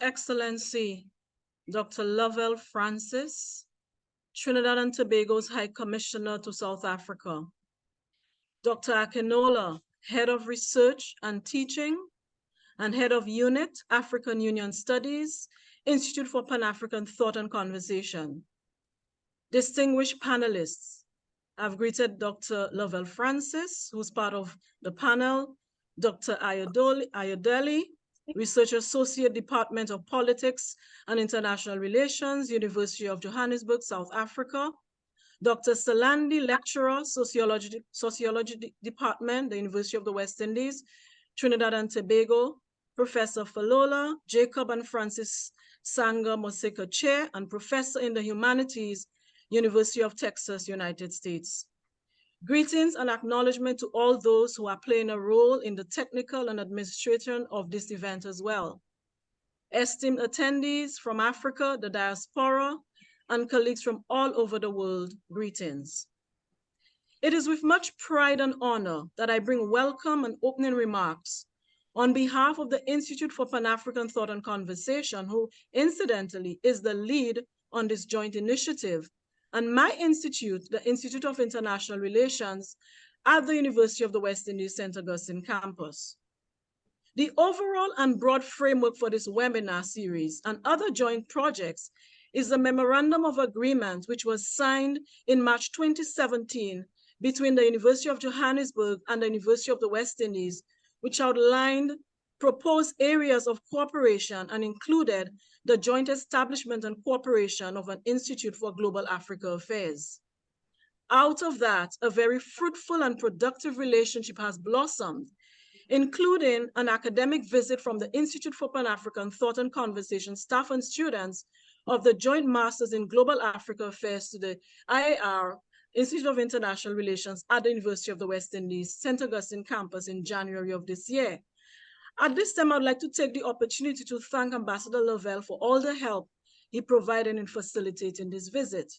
Excellency, Dr. Lovell Francis, Trinidad and Tobago's High Commissioner to South Africa. Dr. Akinola, Head of Research and Teaching and Head of Unit, African Union Studies, Institute for Pan-African Thought and Conversation. Distinguished panelists, I've greeted Dr. Lovell Francis, who's part of the panel, Dr. Ayodele, Research Associate, Department of Politics and International Relations, University of Johannesburg, South Africa. Dr. Salandi, Lecturer, Sociology Department, the University of the West Indies, Trinidad and Tobago. Professor Falola, Jacob and Francis Sanga Moseka Chair, and Professor in the Humanities, University of Texas, United States. Greetings and acknowledgement to all those who are playing a role in the technical and administration of this event as well. Esteemed attendees from Africa, the diaspora, and colleagues from all over the world, greetings. It is with much pride and honor that I bring welcome and opening remarks on behalf of the Institute for Pan-African Thought and Conversation, who incidentally is the lead on this joint initiative, and my institute, the Institute of International Relations at the University of the West Indies St. Augustine campus. The overall and broad framework for this webinar series and other joint projects is the Memorandum of Agreement, which was signed in March 2017 between the University of Johannesburg and the University of the West Indies, which outlined proposed areas of cooperation and included the joint establishment and cooperation of an Institute for Global Africa Affairs. Out of that, a very fruitful and productive relationship has blossomed, including an academic visit from the Institute for Pan-African Thought and Conversation staff and students of the Joint Masters in Global Africa Affairs to the IAR, Institute of International Relations at the University of the West Indies, St. Augustine campus in January of this year. At this time, I'd like to take the opportunity to thank Ambassador Lovell for all the help he provided in facilitating this visit.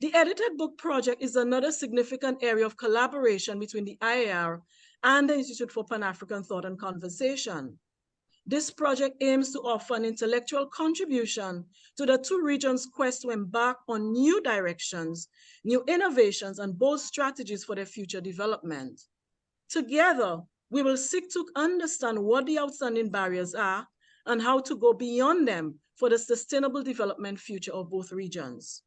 The Edited Book Project is another significant area of collaboration between the IAR and the Institute for Pan-African Thought and Conversation. This project aims to offer an intellectual contribution to the two regions' quest to embark on new directions, new innovations, and bold strategies for their future development. Together, we will seek to understand what the outstanding barriers are and how to go beyond them for the sustainable development future of both regions.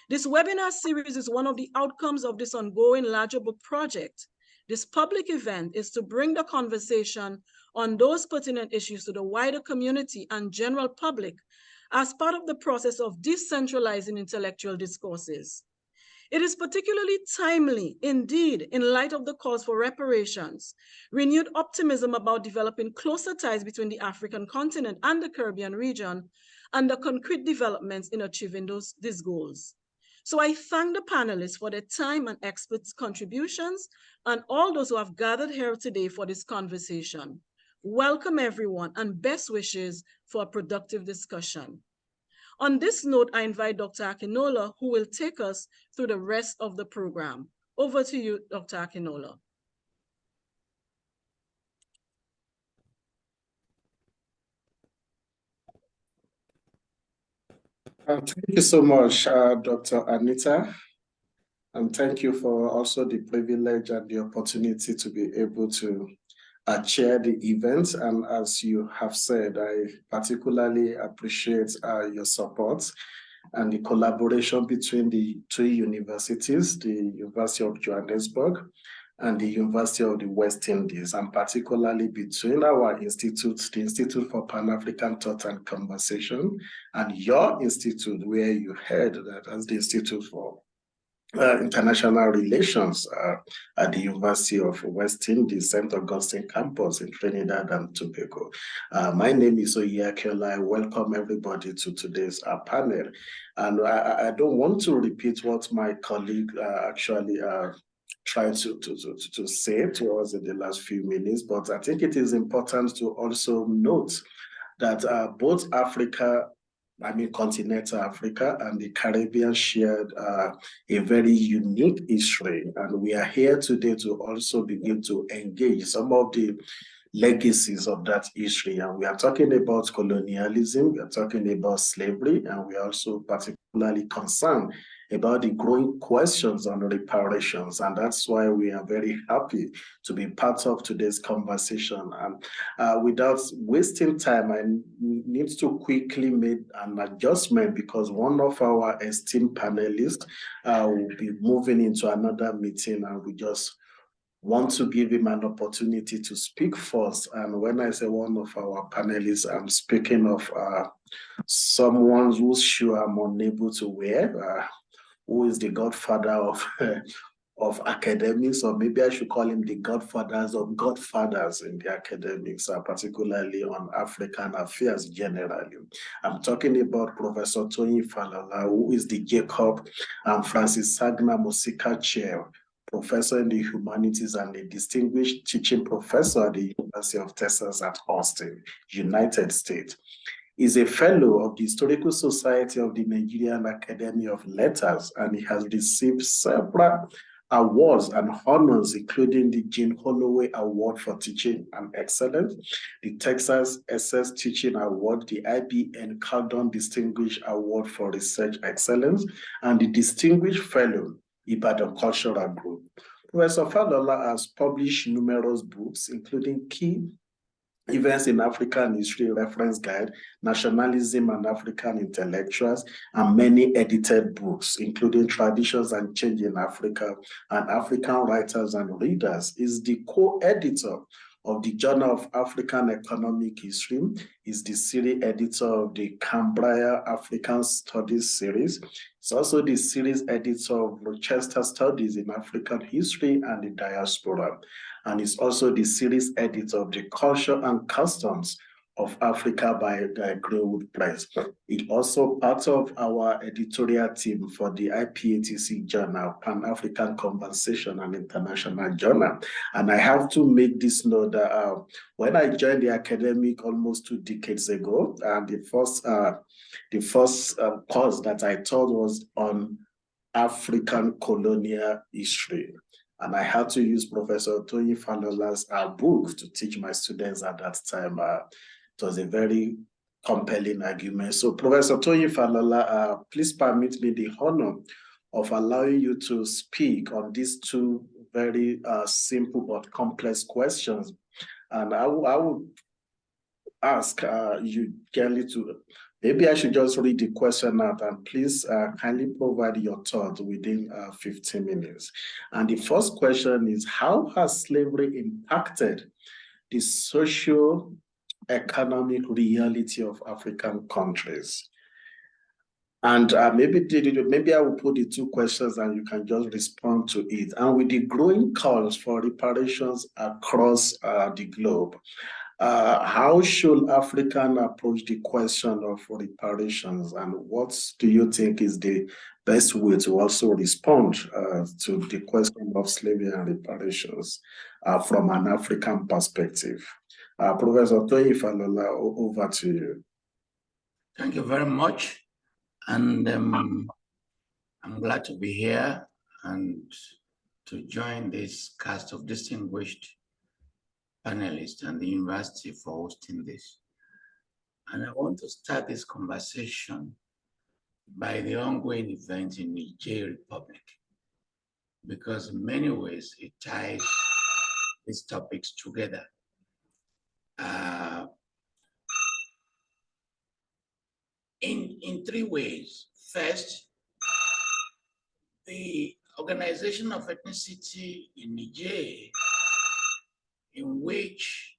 This webinar series is one of the outcomes of this ongoing larger book project. This public event is to bring the conversation on those pertinent issues to the wider community and general public as part of the process of decentralizing intellectual discourses. It is particularly timely, indeed, in light of the calls for reparations, renewed optimism about developing closer ties between the African continent and the Caribbean region, and the concrete developments in achieving these goals. So I thank the panelists for their time and experts' contributions, and all those who have gathered here today for this conversation. Welcome everyone, and best wishes for a productive discussion. On this note, I invite Dr. Akinola, who will take us through the rest of the program. Over to you, Dr. Akinola. Thank you so much, Dr. Anita. And thank you for also the privilege and the opportunity to be able to chair the event. And as you have said, I particularly appreciate your support and the collaboration between the two universities, the University of Johannesburg and the University of the West Indies, and particularly between our institutes, the Institute for Pan-African Thought and Conversation, and your institute, where you heard that as the Institute for International Relations at the University of West Indies, St. Augustine campus in Trinidad and Tobago. My name is Oyakiola. I welcome everybody to today's panel. And I don't want to repeat what my colleague actually tried to say to us in the last few minutes, but I think it is important to also note that both continental Africa and the Caribbean shared a very unique history. And we are here today to also begin to engage some of the legacies of that history. And we are talking about colonialism, we are talking about slavery, and we are also particularly concerned about the growing questions on reparations. And that's why we are very happy to be part of today's conversation. And without wasting time, I need to quickly make an adjustment because one of our esteemed panelists will be moving into another meeting, and we just want to give him an opportunity to speak first. And when I say one of our panelists, I'm speaking of someone whose shoe I'm unable to wear, who is the godfather of academics, or maybe I should call him the godfathers of godfathers in the academics, particularly on African affairs generally. I'm talking about Professor Tony Falola, who is the Jacob and Francis Sagna Mosika Chair, Professor in the Humanities and a distinguished teaching professor at the University of Texas at Austin, United States. Is a fellow of the Historical Society of the Nigerian Academy of Letters, and he has received several awards and honors, including the Jean Holloway Award for Teaching and Excellence, the Texas SS Teaching Award, the IBN Caldon Distinguished Award for Research Excellence, and the Distinguished Fellow, Ibadan Cultural Group. Professor Falola has published numerous books, including Key Events in African History Reference Guide, Nationalism and African Intellectuals, and many edited books, including Traditions and Change in Africa and African Writers and Readers. Is the co-editor of the Journal of African Economic History, is the series editor of the Cambria African Studies series. He's also the series editor of Rochester Studies in African History and the Diaspora, and is also the series editor of the Culture and Customs of Africa by Greenwood Press. It's also part of our editorial team for the IPATC Journal, Pan-African Conversation and International Journal. And I have to make this note that when I joined the academic almost 2 decades ago, the first course that I taught was on African colonial history. And I had to use Professor Tony Falola's book to teach my students at that time. It was a very compelling argument. So Professor Tony Falola, please permit me the honor of allowing you to speak on these 2 very simple but complex questions. And I would ask you kindly to, maybe I should just read the question out, and please kindly provide your thoughts within 15 minutes. And the first question is, how has slavery impacted the socio-economic reality of African countries? And maybe I will put the 2 questions and you can just respond to it. And with the growing calls for reparations across the globe, how should Africans approach the question of reparations, and what do you think is the best way to also respond to the question of slavery and reparations from an African perspective? Professor Tony Falola, over to you. Thank you very much. And I'm glad to be here and to join this cast of distinguished panelists and the university for hosting this. And I want to start this conversation by the ongoing events in Niger Republic, because in many ways it ties these topics together. In 3 ways. First, the organization of ethnicity in Niger, in which,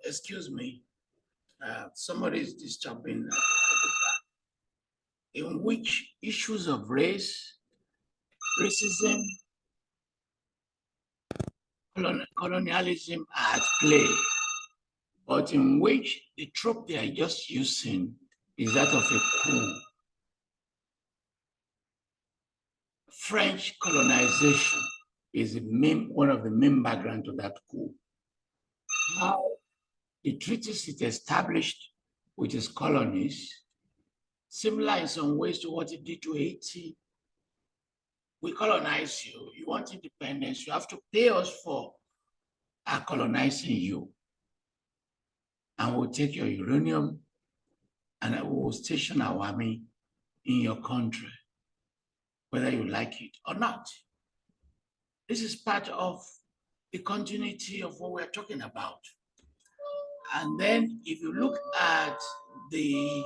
excuse me, somebody is disturbing at the back, in which issues of race, racism, colonialism are at play, but in which the trope they are just using is that of a coup. French colonization is one of the main background to that coup. How the treaties it established with its colonies, similar in some ways to what it did to Haiti, we colonize you, you want independence, you have to pay us for our colonizing you. And we'll take your uranium and we will station our army in your country, whether you like it or not. This is part of the continuity of what we're talking about. And then if you look at the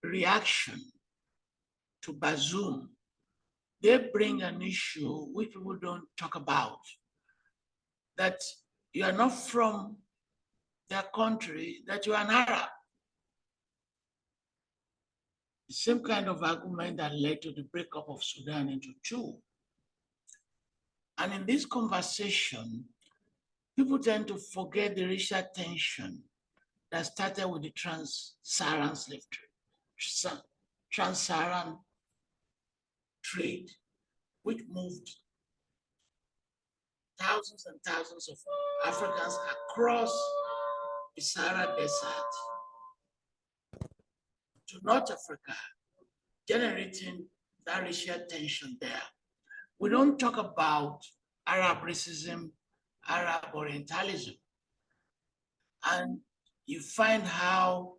reaction to Bazoum, they bring an issue which people don't talk about, that you are not from their country, that you are an Arab. The same kind of argument that led to the breakup of Sudan into two. And in this conversation, people tend to forget the racial tension that started with the trans-Saharan slave trade, trans-Saharan trade, which moved thousands and thousands of Africans across the Sahara Desert to North Africa, generating that racial tension there. We don't talk about Arab racism, Arab Orientalism. And you find how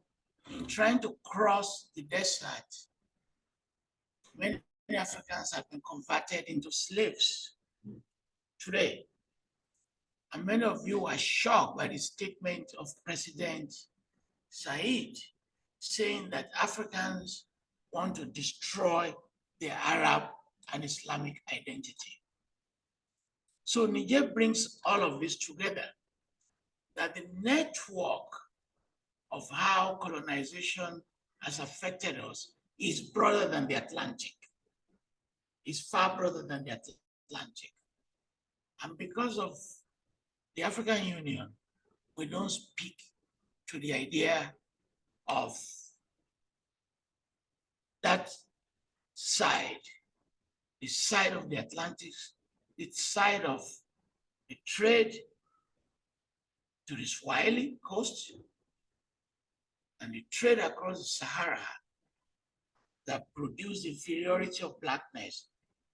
in trying to cross the desert, many Africans have been converted into slaves today. And many of you are shocked by the statement of President Said saying that Africans want to destroy their Arab and Islamic identity. So Niger brings all of this together, that the network of how colonization has affected us is broader than the Atlantic, is far broader than the Atlantic. And because of the African Union, we don't speak to the idea of that side, the side of the Atlantic, the side of the trade to the Swahili coast and the trade across the Sahara that produced the inferiority of blackness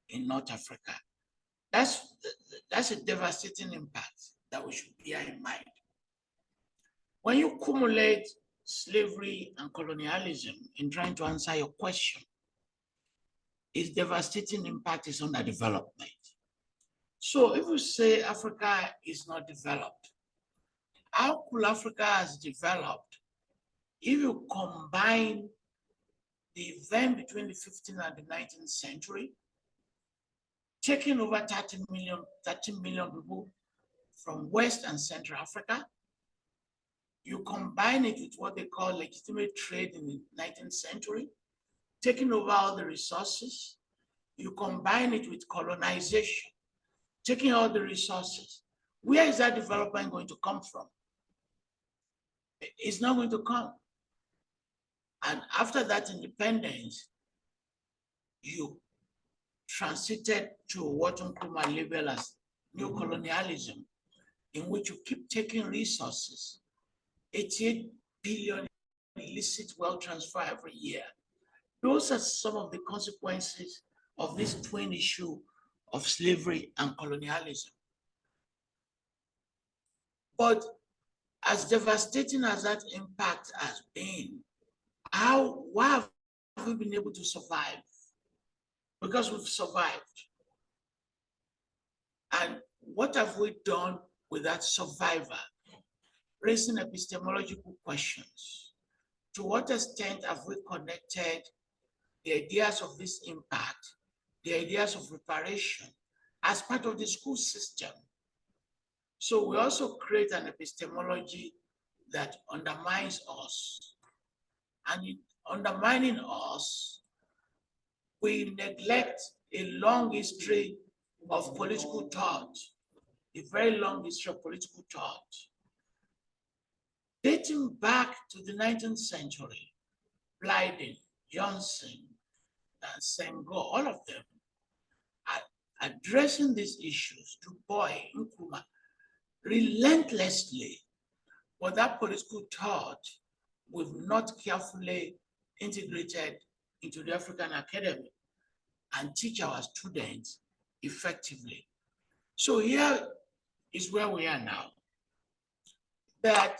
in North Africa. That's a devastating impact that we should bear in mind. When you accumulate slavery and colonialism in trying to answer your question, its devastating impact is underdevelopment. So if you say Africa is not developed, how could Africa has developed if you combine the event between the 15th and the 19th century, taking over 13 million people from West and Central Africa? You combine it with what they call legitimate trade in the 19th century, taking over all the resources. You combine it with colonization, taking all the resources. Where is that development going to come from? It's not going to come. And after that independence, you transited to what Nkrumah labeled as new colonialism, in which you keep taking resources, 88 billion illicit wealth transfer every year. Those are some of the consequences of this twin issue of slavery and colonialism. But as devastating as that impact has been, why have we been able to survive? Because we've survived. And what have we done with that survivor? Raising epistemological questions. To what extent have we connected the ideas of this impact, the ideas of reparation, as part of the school system? So we also create an epistemology that undermines us. And in undermining us, we neglect a long history of political thought, a very long history of political thought. Dating back to the 19th century, Blyden, Johnson, and Senghor, all of them are addressing these issues. Du Bois, Nkrumah, relentlessly. But that political thought, we've not carefully integrated into the African academy and teach our students effectively. So here is where we are now. That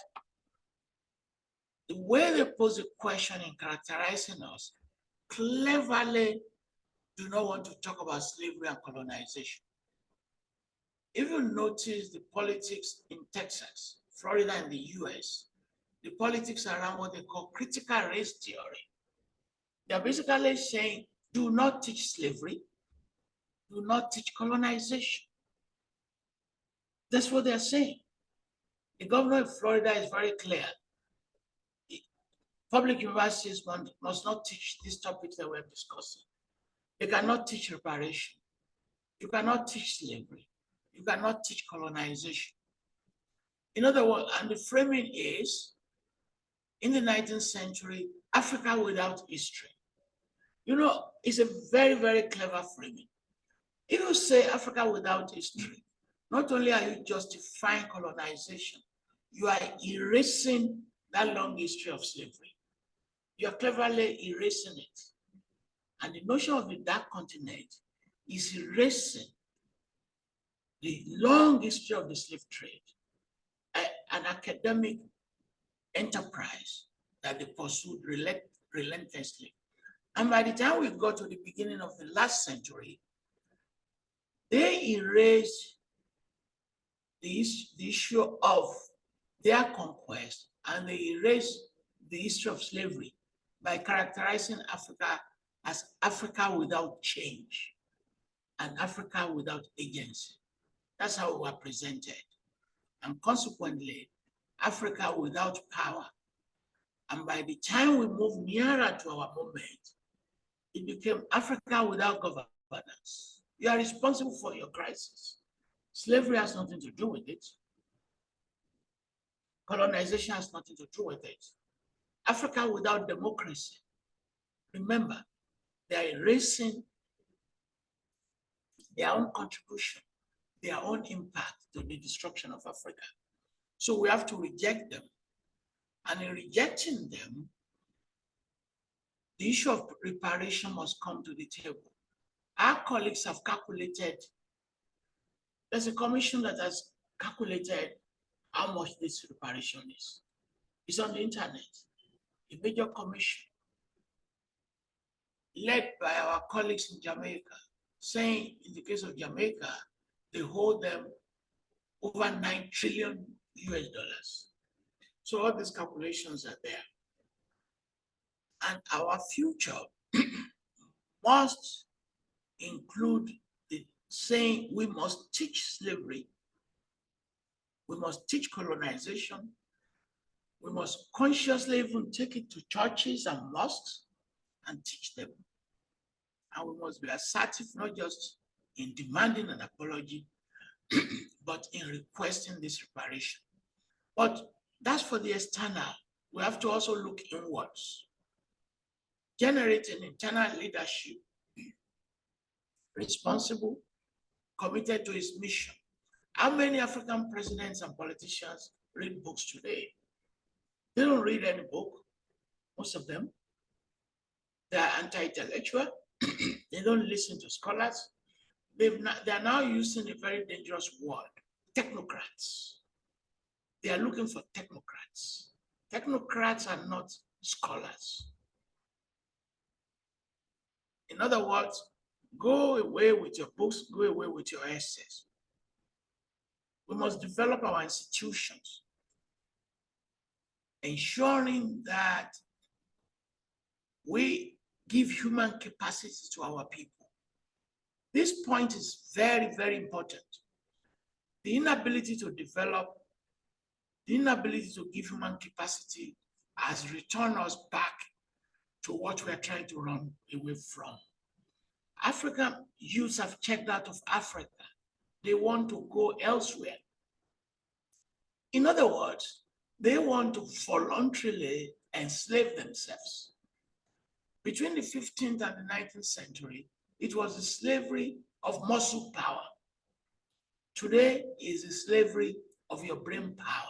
the way they pose the question in characterizing us cleverly do not want to talk about slavery and colonization. If you notice the politics in Texas, Florida, and the US, the politics around what they call critical race theory, they're basically saying, do not teach slavery, do not teach colonization. That's what they're saying. The governor of Florida is very clear. Public universities must not teach these topics that we're discussing. They cannot teach reparation. You cannot teach slavery. You cannot teach colonization. In other words, and the framing is, in the 19th century, Africa without history. You know, it's a very, very clever framing. If you say Africa without history, not only are you justifying colonization, you are erasing that long history of slavery. You are cleverly erasing it. And the notion of the dark continent is erasing the long history of the slave trade, an academic enterprise that they pursued relentlessly. And by the time we got to the beginning of the last century, they erased the issue of their conquest, and they erased the history of slavery by characterizing Africa as Africa without change and Africa without agency. That's how we were presented. And consequently, Africa without power. And by the time we moved nearer to our moment, it became Africa without governance. You are responsible for your crisis. Slavery has nothing to do with it. Colonization has nothing to do with it. Africa without democracy. Remember, they are erasing their own contribution, their own impact to the destruction of Africa. So we have to reject them. And in rejecting them, the issue of reparation must come to the table. Our colleagues have calculated, there's a commission that has calculated how much this reparation is. It's on the internet, a major commission led by our colleagues in Jamaica, saying in the case of Jamaica, they hold them over 9 trillion US dollars. So all these calculations are there. And our future must include the saying we must teach slavery, we must teach colonization, we must consciously even take it to churches and mosques and teach them. And we must be assertive, not just in demanding an apology, but in requesting this reparation. But that's for the external. We have to also look inwards. Generate an internal leadership, responsible, committed to its mission. How many African presidents and politicians read books today? They don't read any book, most of them. They are anti-intellectual. They don't listen to scholars. They're now using a very dangerous word, technocrats. They are looking for technocrats. Technocrats are not scholars. In other words, go away with your books, go away with your essays. We must develop our institutions, ensuring that we give human capacity to our people. This point is very, very important. The inability to develop, the inability to give human capacity has returned us back to what we're trying to run away from. African youths have checked out of Africa. They want to go elsewhere. In other words, they want to voluntarily enslave themselves. Between the 15th and the 19th century, it was the slavery of muscle power. Today is the slavery of your brain power.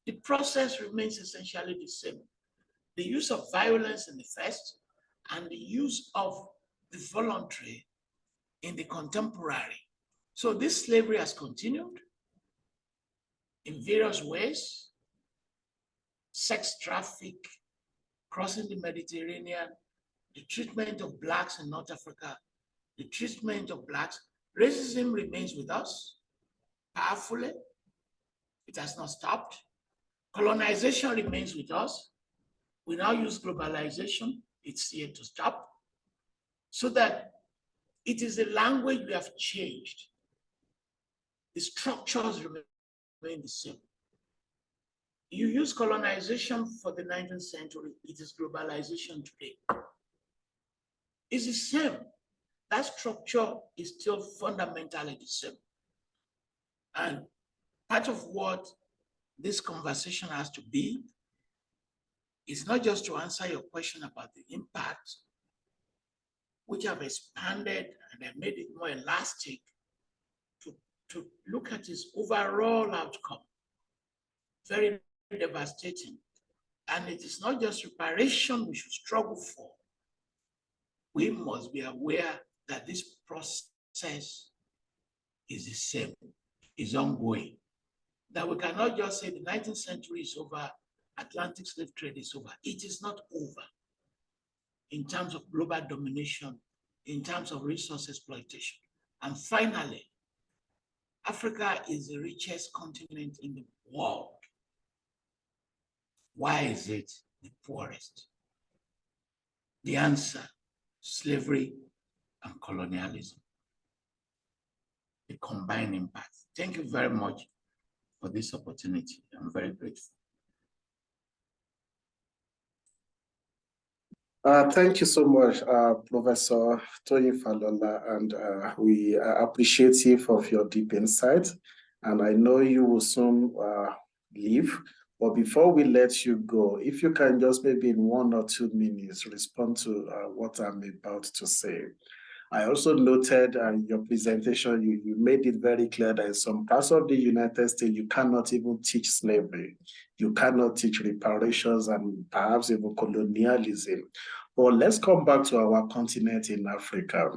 The process remains essentially the same. the use of violence in the first, and the use of the voluntary in the contemporary. So this slavery has continued in various ways: sex traffic, crossing the Mediterranean, the treatment of Blacks in North Africa, the treatment of Blacks. Racism remains with us powerfully. It has not stopped. Colonization remains with us. We now use globalization. It's here to stop. So that it is a language we have changed. The structures remain the same. You use colonization for the 19th century, it is globalization today. It's the same. That structure is still fundamentally the same. And part of what this conversation has to be is not just to answer your question about the impact, which have expanded and have made it more elastic, to look at its overall outcome. Very devastating. And it is not just reparation we should struggle for. We must be aware that this process is the same, is ongoing. That we cannot just say the 19th century is over, Atlantic slave trade is over. It is not over in terms of global domination, in terms of resource exploitation. And finally, Africa is the richest continent in the world. Why is it the poorest? The answer: slavery and colonialism. The combined impact. Thank you very much for this opportunity. I'm very grateful. Thank you so much, Professor Tony Falola, and we are appreciative of your deep insight. And I know you will soon leave, but before we let you go, if you can just maybe in 1 or 2 minutes respond to what I'm about to say. I also noted in your presentation, you made it very clear that in some parts of the United States, you cannot even teach slavery. You cannot teach reparations and perhaps even colonialism. But let's come back to our continent in Africa.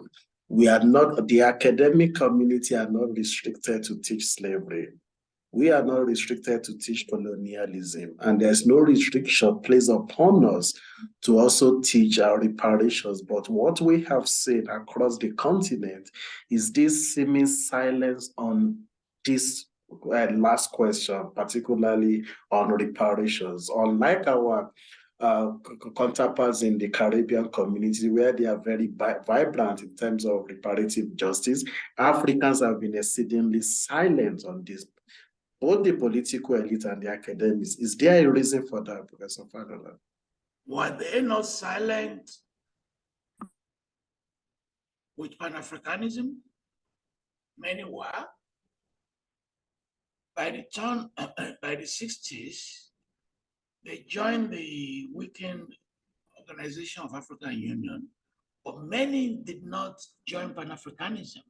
We are not, the academic community are not restricted to teach slavery. We are not restricted to teach colonialism, and there's no restriction placed upon us to also teach our reparations. But what we have seen across the continent is this seeming silence on this last question, particularly on reparations. Unlike our counterparts in the Caribbean community, where they are very vibrant in terms of reparative justice, Africans have been exceedingly silent on this. Both the political elite and the academics. Is there a reason for that, Professor Falola? Were they not silent with Pan-Africanism? Many were. By the 60s, they joined the weakened Organization of African Union, but many did not join Pan-Africanism.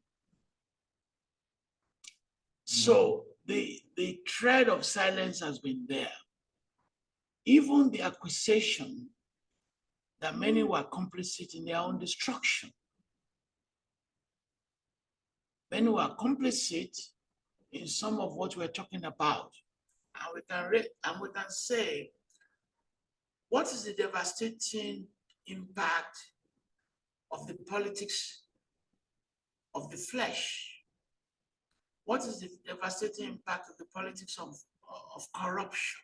So the thread of silence has been there. Even the accusation that many were complicit in their own destruction. Many were complicit in some of what we're talking about. And we can say, what is the devastating impact of the politics of the flesh? What is the devastating impact of the politics of corruption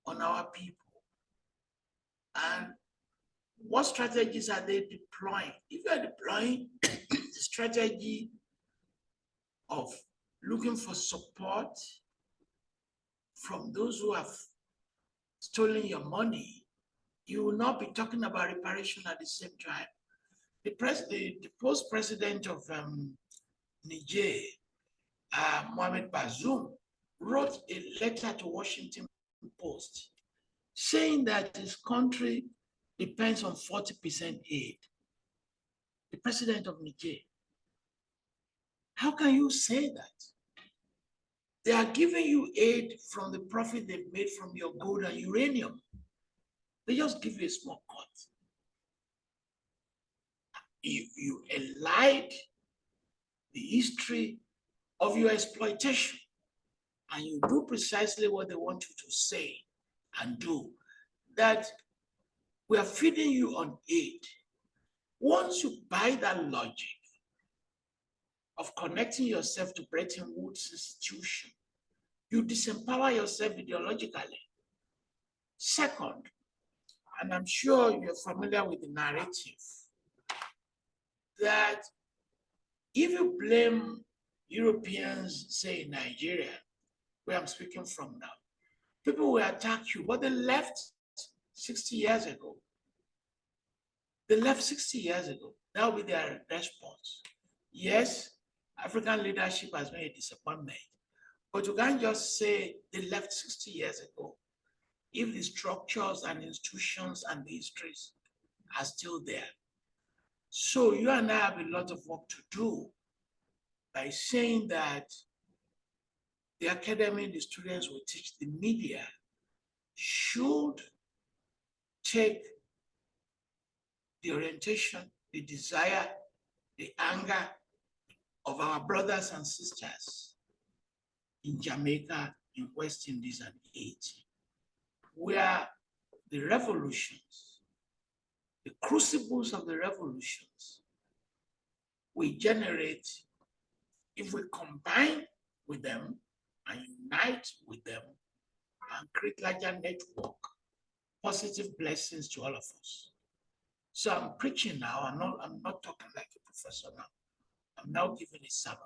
on our people? And what strategies are they deploying? If you are deploying the strategy of looking for support from those who have stolen your money, you will not be talking about reparation at the same time. The post-president of Niger, Mohamed Bazoum, wrote a letter to Washington Post saying that his country depends on 40% aid. The president of Niger. How can you say that? They are giving you aid from the profit they've made from your gold and uranium. They just give you a small cut. You elide the history of your exploitation, and you do precisely what they want you to say and do. That we are feeding you on aid. Once you buy that logic of connecting yourself to Bretton Woods institution, you disempower yourself ideologically. Second, and I'm sure you're familiar with the narrative, that if you blame Europeans, say in Nigeria, where I'm speaking from now, people will attack you, but they left 60 years ago. They left 60 years ago. That will be their response. Yes, African leadership has been a disappointment, but you can't just say they left 60 years ago if the structures and institutions and the histories are still there. So you and I have a lot of work to do by saying that the academy and the students will teach the media should take the orientation, the desire, the anger of our brothers and sisters in Jamaica, in West Indies and Haiti, where the revolutions, the crucibles of the revolutions, we generate if we combine with them and unite with them and create larger network, positive blessings to all of us. So I'm preaching now. I'm not talking like a professor now. I'm now giving a sermon.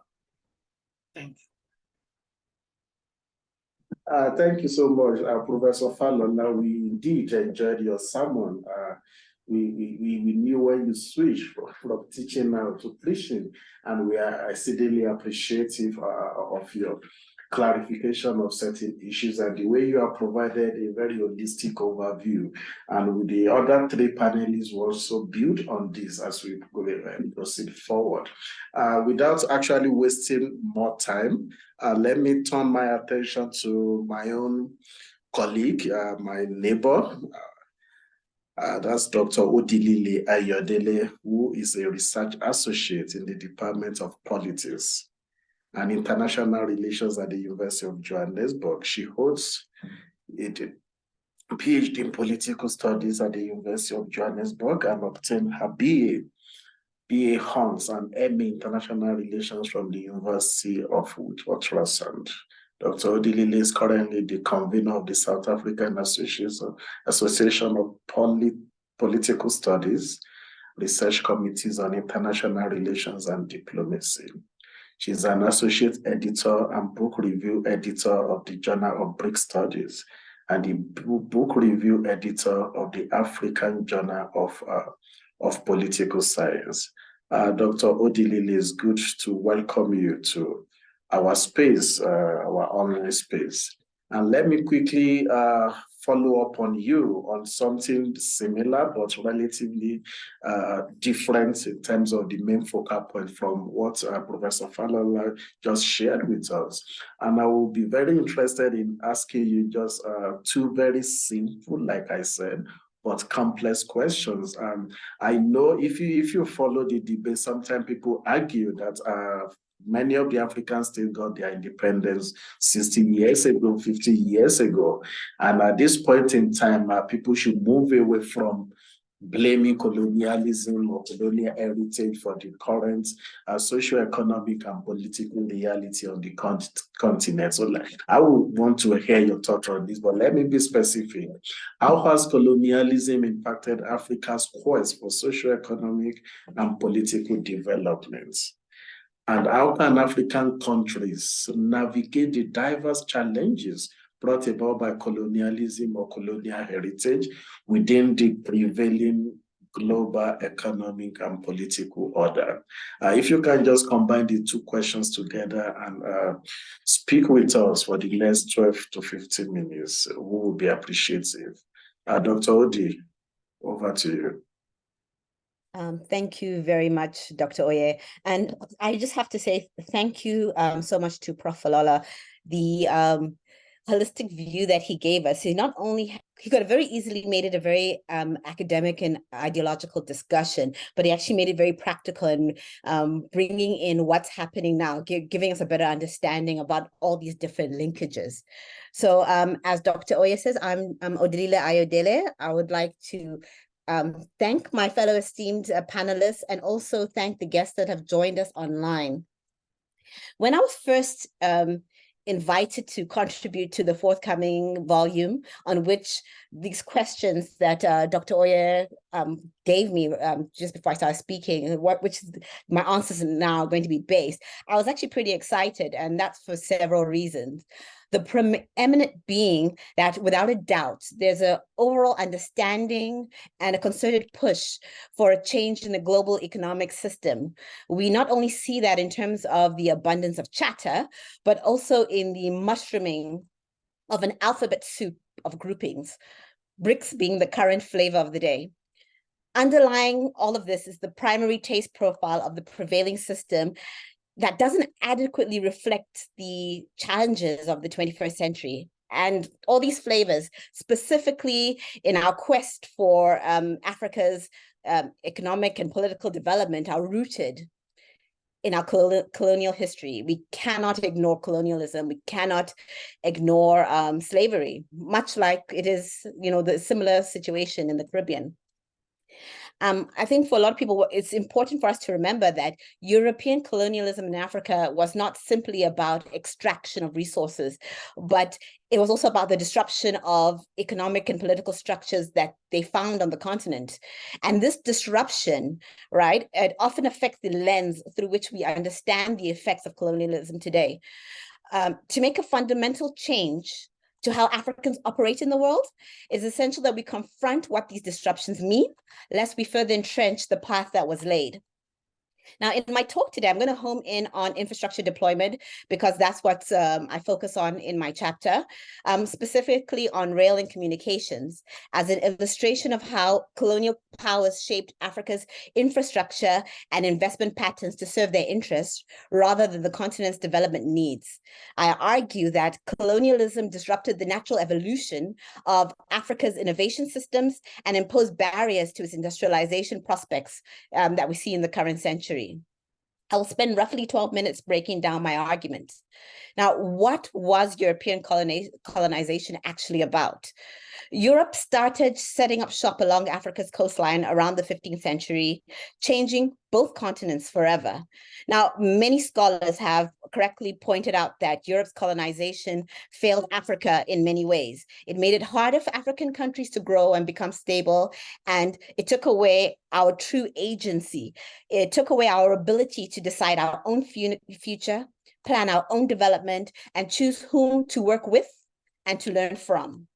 Thank you. Thank you so much, Professor Fallon. Now, we indeed enjoyed your sermon. We knew when you switched from teaching now to preaching, and we are exceedingly appreciative of your clarification of certain issues and the way you have provided a very holistic overview. And with the other three panelists will also build on this as we proceed forward. Without actually wasting more time, let me turn my attention to my own colleague, my neighbor. That's Dr. Odilile Ayodele, who is a research associate in the Department of Politics and International Relations at the University of Johannesburg. She holds a PhD in Political Studies at the University of Johannesburg and obtained her BA Hons and MA International Relations from the University of Witwatersrand. Dr. Odilile is currently the convener of the South African Association of Political Studies, Research Committees on International Relations and Diplomacy. She's an associate editor and book review editor of the Journal of Brick Studies and the book review editor of the African Journal of Political Science. Dr. Odilile, it's good to welcome you to our space, our online space. And let me quickly follow up on you on something similar, but relatively different in terms of the main focal point from what Professor Fallon just shared with us. And I will be very interested in asking you just two very simple, like I said, but complex questions. And I know if you follow the debate, sometimes people argue that many of the African states got their independence 60 years ago, 50 years ago. And at this point in time, people should move away from blaming colonialism or colonial heritage for the current socio-economic and political reality on the continent. So I would want to hear your thoughts on this, but let me be specific. How has colonialism impacted Africa's quest for socio-economic and political developments? And how can African countries navigate the diverse challenges brought about by colonialism or colonial heritage within the prevailing global economic and political order? If you can just combine the two questions together and speak with us for the next 12 to 15 minutes, we will be appreciative. Dr. Odi, over to you. Thank you very much, Dr. Oye. And I just have to say thank you so much to Prof. Falola. The holistic view that he gave us. He could have very easily made it a very academic and ideological discussion, but he actually made it very practical and bringing in what's happening now, giving us a better understanding about all these different linkages. So as Dr. Oye says, I'm Odilile Ayodele. I would like to thank my fellow esteemed panelists and also thank the guests that have joined us online. When I was first invited to contribute to the forthcoming volume on which these questions that Dr. Oye gave me just before I started speaking, which my answers are now going to be based, I was actually pretty excited, and that's for several reasons. The preeminent being that without a doubt, there's an overall understanding and a concerted push for a change in the global economic system. We not only see that in terms of the abundance of chatter, but also in the mushrooming of an alphabet soup of groupings, BRICS being the current flavor of the day. Underlying all of this is the primary taste profile of the prevailing system that doesn't adequately reflect the challenges of the 21st century. And all these flavors, specifically in our quest for Africa's economic and political development, are rooted in our colonial history. We cannot ignore colonialism. We cannot ignore slavery, much like it is, the similar situation in the Caribbean. I think for a lot of people, it's important for us to remember that European colonialism in Africa was not simply about extraction of resources, but it was also about the disruption of economic and political structures that they found on the continent. And this disruption, right, it often affects the lens through which we understand the effects of colonialism today. To make a fundamental change to how Africans operate in the world, it's essential that we confront what these disruptions mean, lest we further entrench the path that was laid. Now, in my talk today, I'm going to home in on infrastructure deployment because that's what I focus on in my chapter, specifically on rail and communications as an illustration of how colonial powers shaped Africa's infrastructure and investment patterns to serve their interests rather than the continent's development needs. I argue that colonialism disrupted the natural evolution of Africa's innovation systems and imposed barriers to its industrialization prospects that we see in the current century. I will spend roughly 12 minutes breaking down my argument. Now, what was European colonization actually about? Europe started setting up shop along Africa's coastline around the 15th century, changing both continents forever. Now, many scholars have correctly pointed out that Europe's colonization failed Africa in many ways. It made it harder for African countries to grow and become stable, and it took away our true agency. It took away our ability to decide our own future, plan our own development, and choose whom to work with and to learn from.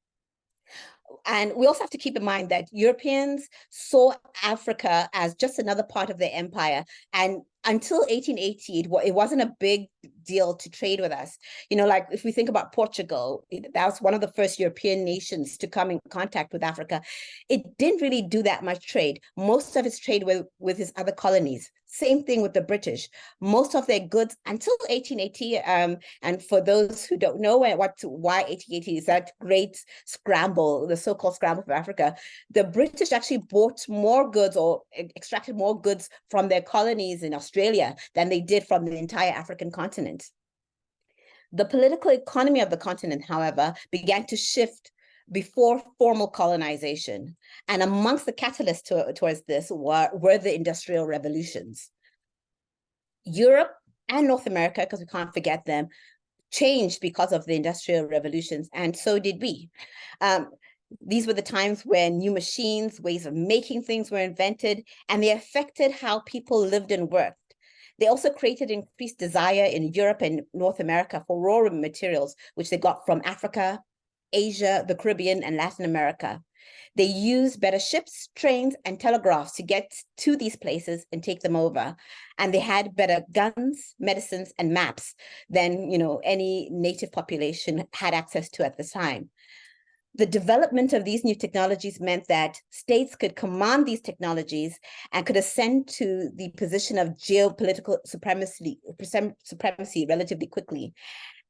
And we also have to keep in mind that Europeans saw Africa as just another part of their empire. And until 1880, it wasn't a big deal to trade with us. Like if we think about Portugal, that was one of the first European nations to come in contact with Africa. It didn't really do that much trade. Most of its trade with its other colonies. Same thing with the British. Most of their goods until 1880, and for those who don't know why 1880 is that great scramble, the so-called scramble for Africa, the British actually bought more goods or extracted more goods from their colonies in Australia than they did from the entire African continent. The political economy of the continent, however, began to shift before formal colonization. And amongst the catalysts towards this were the industrial revolutions. Europe and North America, because we can't forget them, changed because of the industrial revolutions, and so did we. These were the times when new machines, ways of making things were invented, and they affected how people lived and worked. They also created increased desire in Europe and North America for raw materials, which they got from Africa, Asia, the Caribbean, and Latin America. They used better ships, trains, and telegraphs to get to these places and take them over. And they had better guns, medicines, and maps than any native population had access to at the time. The development of these new technologies meant that states could command these technologies and could ascend to the position of geopolitical supremacy relatively quickly.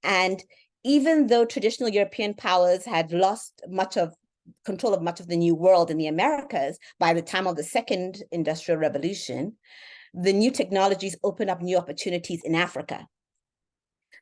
And even though traditional European powers had lost much of control of much of the New World in the Americas by the time of the Second Industrial Revolution, the new technologies opened up new opportunities in Africa.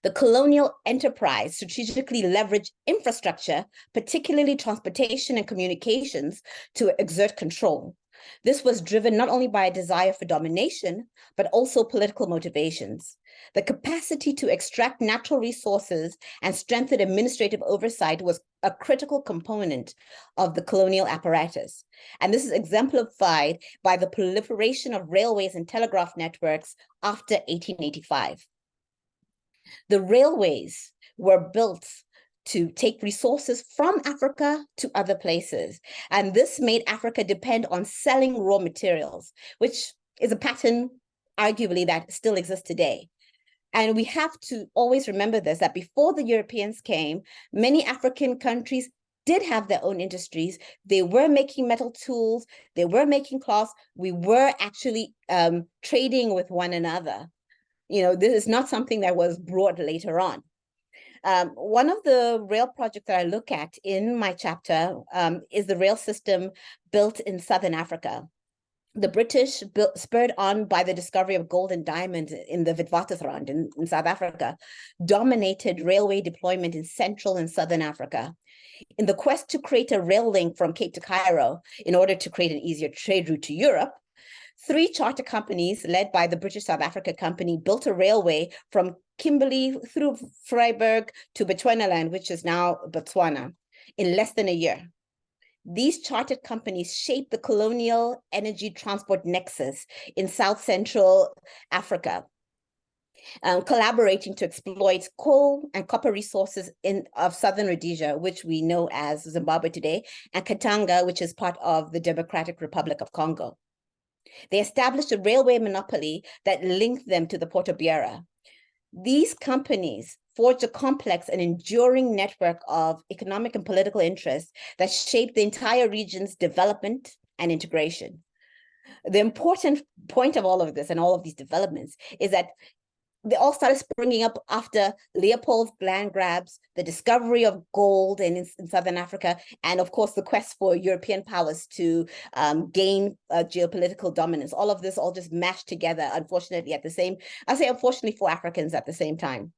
The colonial enterprise strategically leveraged infrastructure, particularly transportation and communications, to exert control. This was driven not only by a desire for domination, but also political motivations. The capacity to extract natural resources and strengthen administrative oversight was a critical component of the colonial apparatus. And this is exemplified by the proliferation of railways and telegraph networks after 1885. The railways were built to take resources from Africa to other places. And this made Africa depend on selling raw materials, which is a pattern, arguably, that still exists today. And we have to always remember this, that before the Europeans came, many African countries did have their own industries. They were making metal tools, they were making cloths, we were actually trading with one another. You know, this is not something that was brought later on. One of the rail projects that I look at in my chapter is the rail system built in Southern Africa. The British, spurred on by the discovery of gold and diamonds in the Witwatersrand in South Africa, dominated railway deployment in Central and Southern Africa. In the quest to create a rail link from Cape to Cairo in order to create an easier trade route to Europe, 3 charter companies led by the British South Africa Company built a railway from Kimberley through Vryburg to Bechuanaland, which is now Botswana, in less than a year. These chartered companies shaped the colonial energy transport nexus in South Central Africa, collaborating to exploit coal and copper resources of Southern Rhodesia, which we know as Zimbabwe today, and Katanga, which is part of the Democratic Republic of Congo. They established a railway monopoly that linked them to the Port of Beira. These companies forged a complex and enduring network of economic and political interests that shaped the entire region's development and integration. The important point of all of this and all of these developments is that they all started springing up after Leopold's land grabs, the discovery of gold in Southern Africa, and of course, the quest for European powers to gain geopolitical dominance. All of this all just mashed together, unfortunately, unfortunately for Africans at the same time.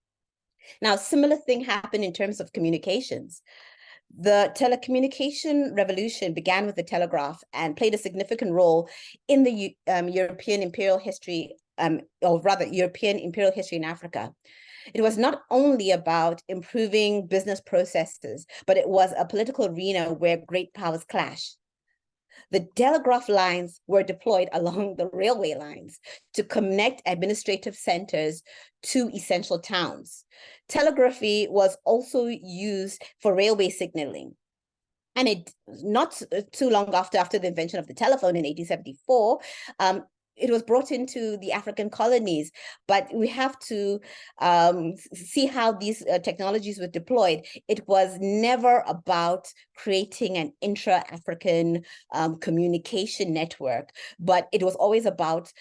Now, a similar thing happened in terms of communications. The telecommunication revolution began with the telegraph and played a significant role in the European imperial history, or rather European imperial history in Africa. It was not only about improving business processes, but it was a political arena where great powers clashed. The telegraph lines were deployed along the railway lines to connect administrative centers to essential towns. Telegraphy was also used for railway signaling. And it not too long after the invention of the telephone in 1874, it was brought into the African colonies, but we have to see how these technologies were deployed. It was never about creating an intra-African communication network, but it was always about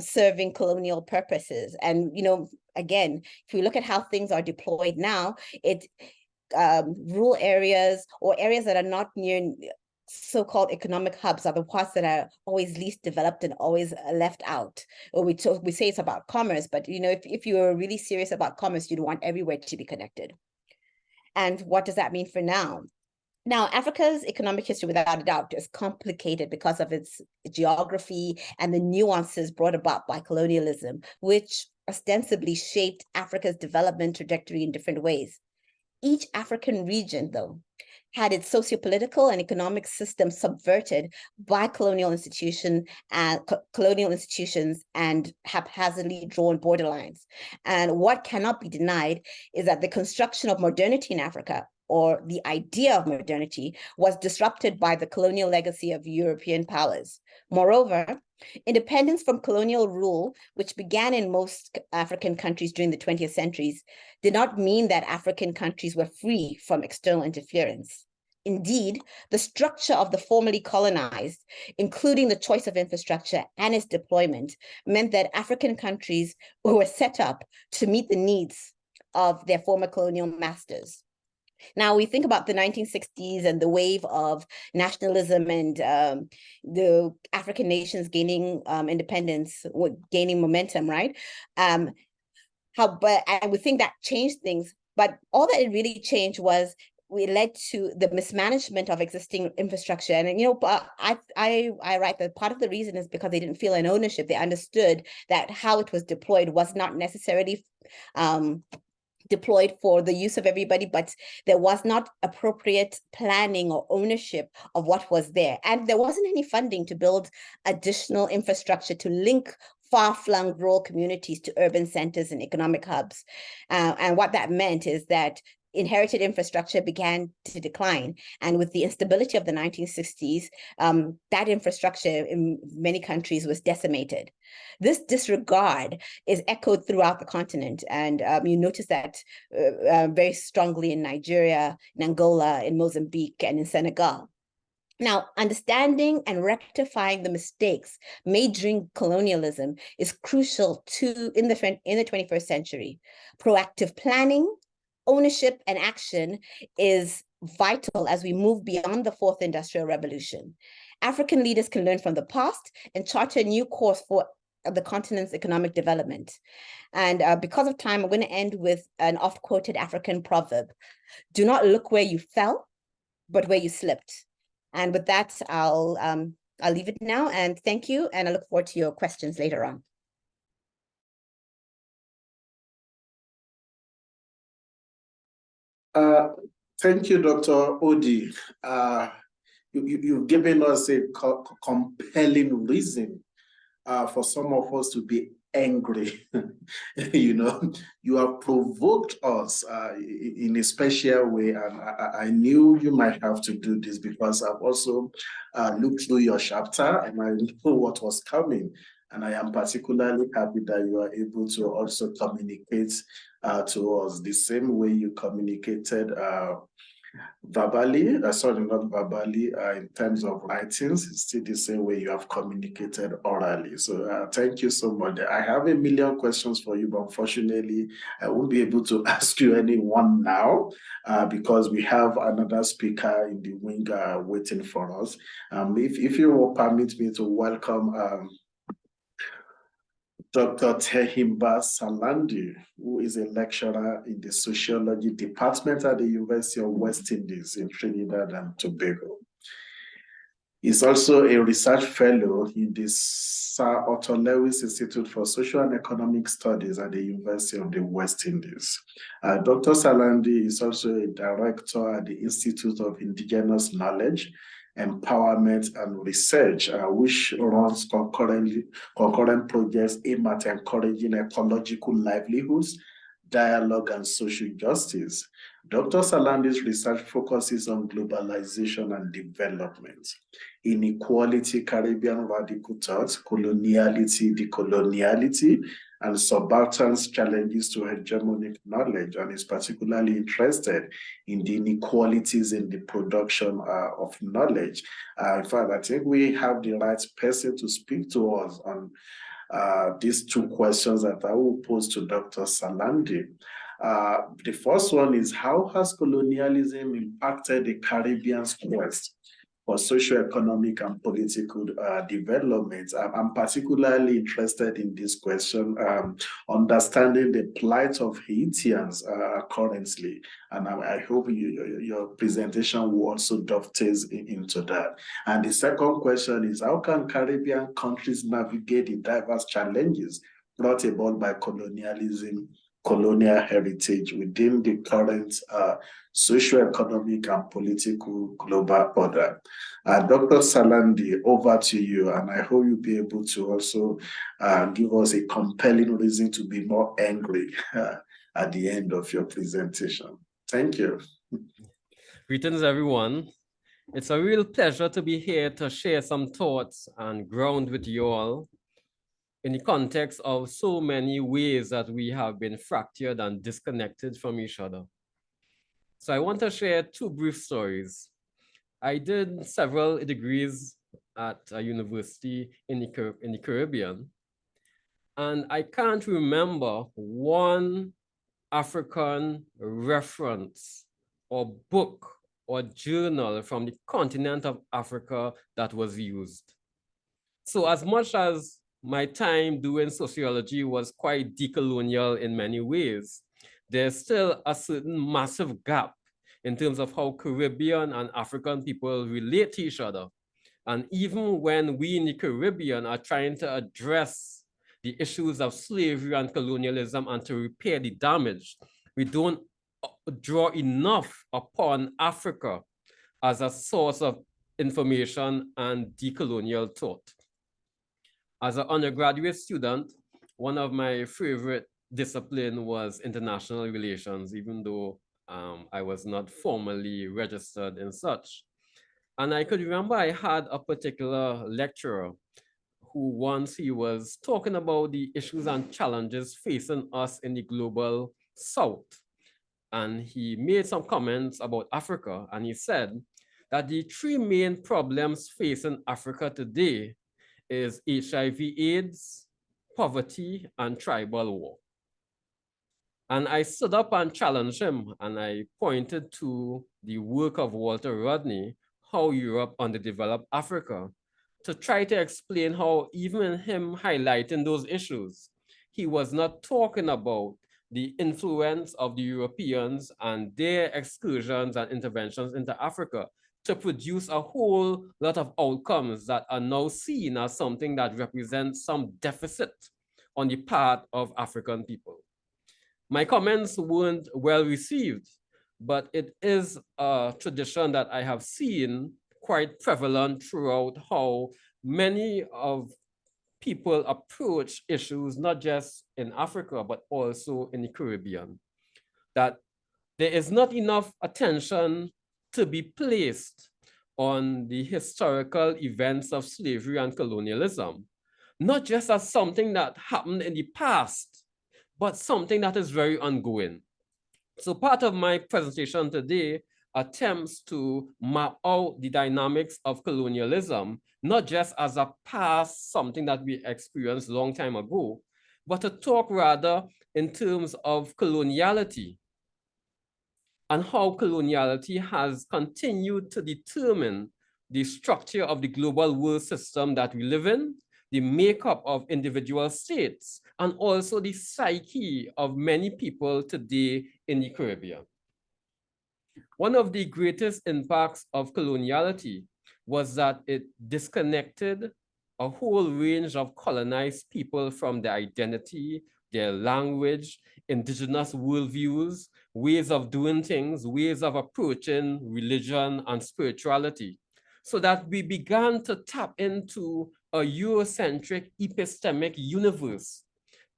serving colonial purposes. And, you know, again, if we look at how things are deployed now, rural areas or areas that are not near so-called economic hubs are the parts that are always least developed and always left out. Or we say it's about commerce, but you know, if you're really serious about commerce, you'd want everywhere to be connected. And what does that mean for now? Now, Africa's economic history, without a doubt, is complicated because of its geography and the nuances brought about by colonialism, which ostensibly shaped Africa's development trajectory in different ways. Each African region, though, had its socio-political and economic system subverted by colonial institutions and haphazardly drawn borderlines. And what cannot be denied is that the construction of modernity in Africa, or the idea of modernity, was disrupted by the colonial legacy of European powers. Moreover, independence from colonial rule, which began in most African countries during the 20th centuries, did not mean that African countries were free from external interference. Indeed, the structure of the formerly colonized, including the choice of infrastructure and its deployment, meant that African countries were set up to meet the needs of their former colonial masters. Now we think about the 1960s and the wave of nationalism and the African nations gaining independence, gaining momentum, right? And we think that changed things, but all that it really changed was we led to the mismanagement of existing infrastructure. And, I write that part of the reason is because they didn't feel an ownership. They understood that how it was deployed was not necessarily deployed for the use of everybody, but there was not appropriate planning or ownership of what was there. And there wasn't any funding to build additional infrastructure to link far-flung rural communities to urban centers and economic hubs. And what that meant is that inherited infrastructure began to decline. And with the instability of the 1960s, that infrastructure in many countries was decimated. This disregard is echoed throughout the continent. And you notice that very strongly in Nigeria, in Angola, in Mozambique, and in Senegal. Now, understanding and rectifying the mistakes made during colonialism is crucial in the 21st century. Proactive planning, ownership, and action is vital as we move beyond the fourth industrial revolution. African leaders can learn from the past and chart a new course for the continent's economic development. And because of time, I'm going to end with an oft-quoted African proverb: do not look where you fell, but where you slipped. And with that, I'll leave it now, and thank you, and I look forward to your questions later on. Thank you, Dr. Odi. You've given us a compelling reason for some of us to be angry. You have provoked us in a special way, and I knew you might have to do this because I've also looked through your chapter and I know what was coming. And I am particularly happy that you are able to also communicate to us the same way you communicated verbally, sorry, not verbally, in terms of writings. It's still the same way you have communicated orally. So thank you so much. I have a million questions for you, but unfortunately, I won't be able to ask you any one now because we have another speaker in the wing waiting for us. If you will permit me to welcome Dr. Tehimba Salandi, who is a lecturer in the sociology department at the University of West Indies in Trinidad and Tobago. He's also a research fellow in the Sir Otto Lewis Institute for Social and Economic Studies at the University of the West Indies. Dr. Salandi is also a director at the Institute of Indigenous Knowledge, Empowerment and Research, which runs concurrent projects aimed at encouraging ecological livelihoods, dialogue, and social justice. Dr. Salandi's research focuses on globalization and development, inequality, Caribbean radical thought, coloniality, decoloniality, and subaltern's challenges to hegemonic knowledge, and is particularly interested in the inequalities in the production of knowledge. In fact, I think we have the right person to speak to us on these two questions that I will pose to Dr. Salandi. The first one is, how has colonialism impacted the Caribbean's quest for socio-economic and political development? I'm particularly interested in this question, understanding the plight of Haitians currently, and I hope your presentation will also dovetail into that. And the second question is, how can Caribbean countries navigate the diverse challenges brought about by colonialism, colonial heritage within the current socio-economic and political global order? Dr. Salandi, over to you, and I hope you'll be able to also give us a compelling reason to be more angry at the end of your presentation. Thank you. Greetings, everyone. It's a real pleasure to be here to share some thoughts and ground with you all in the context of so many ways that we have been fractured and disconnected from each other. So I want to share two brief stories. I did several degrees at a university in the Caribbean, and I can't remember one African reference or book or journal from the continent of Africa that was used. So as much as my time doing sociology was quite decolonial in many ways, there's still a certain massive gap in terms of how Caribbean and African people relate to each other. And even when we in the Caribbean are trying to address the issues of slavery and colonialism and to repair the damage, we don't draw enough upon Africa as a source of information and decolonial thought. As an undergraduate student, one of my favorite discipline was international relations, even though I was not formally registered in such. And I could remember I had a particular lecturer who once he was talking about the issues and challenges facing us in the global South. And he made some comments about Africa, and he said that the three main problems facing Africa today is HIV/AIDS, poverty, and tribal war. And I stood up and challenged him, and I pointed to the work of Walter Rodney, How Europe Underdeveloped Africa, to try to explain how even him highlighting those issues, he was not talking about the influence of the Europeans and their excursions and interventions into Africa to produce a whole lot of outcomes that are now seen as something that represents some deficit on the part of African people. My comments weren't well received, but it is a tradition that I have seen quite prevalent throughout how many of people approach issues, not just in Africa, but also in the Caribbean, that there is not enough attention to be placed on the historical events of slavery and colonialism, not just as something that happened in the past, but something that is very ongoing. So part of my presentation today attempts to map out the dynamics of colonialism, not just as a past, something that we experienced a long time ago, but to talk rather in terms of coloniality and how coloniality has continued to determine the structure of the global world system that we live in, the makeup of individual states, and also the psyche of many people today in the Caribbean. One of the greatest impacts of coloniality was that it disconnected a whole range of colonized people from their identity, their language, indigenous worldviews, ways of doing things, ways of approaching religion and spirituality, so that we began to tap into a Eurocentric epistemic universe.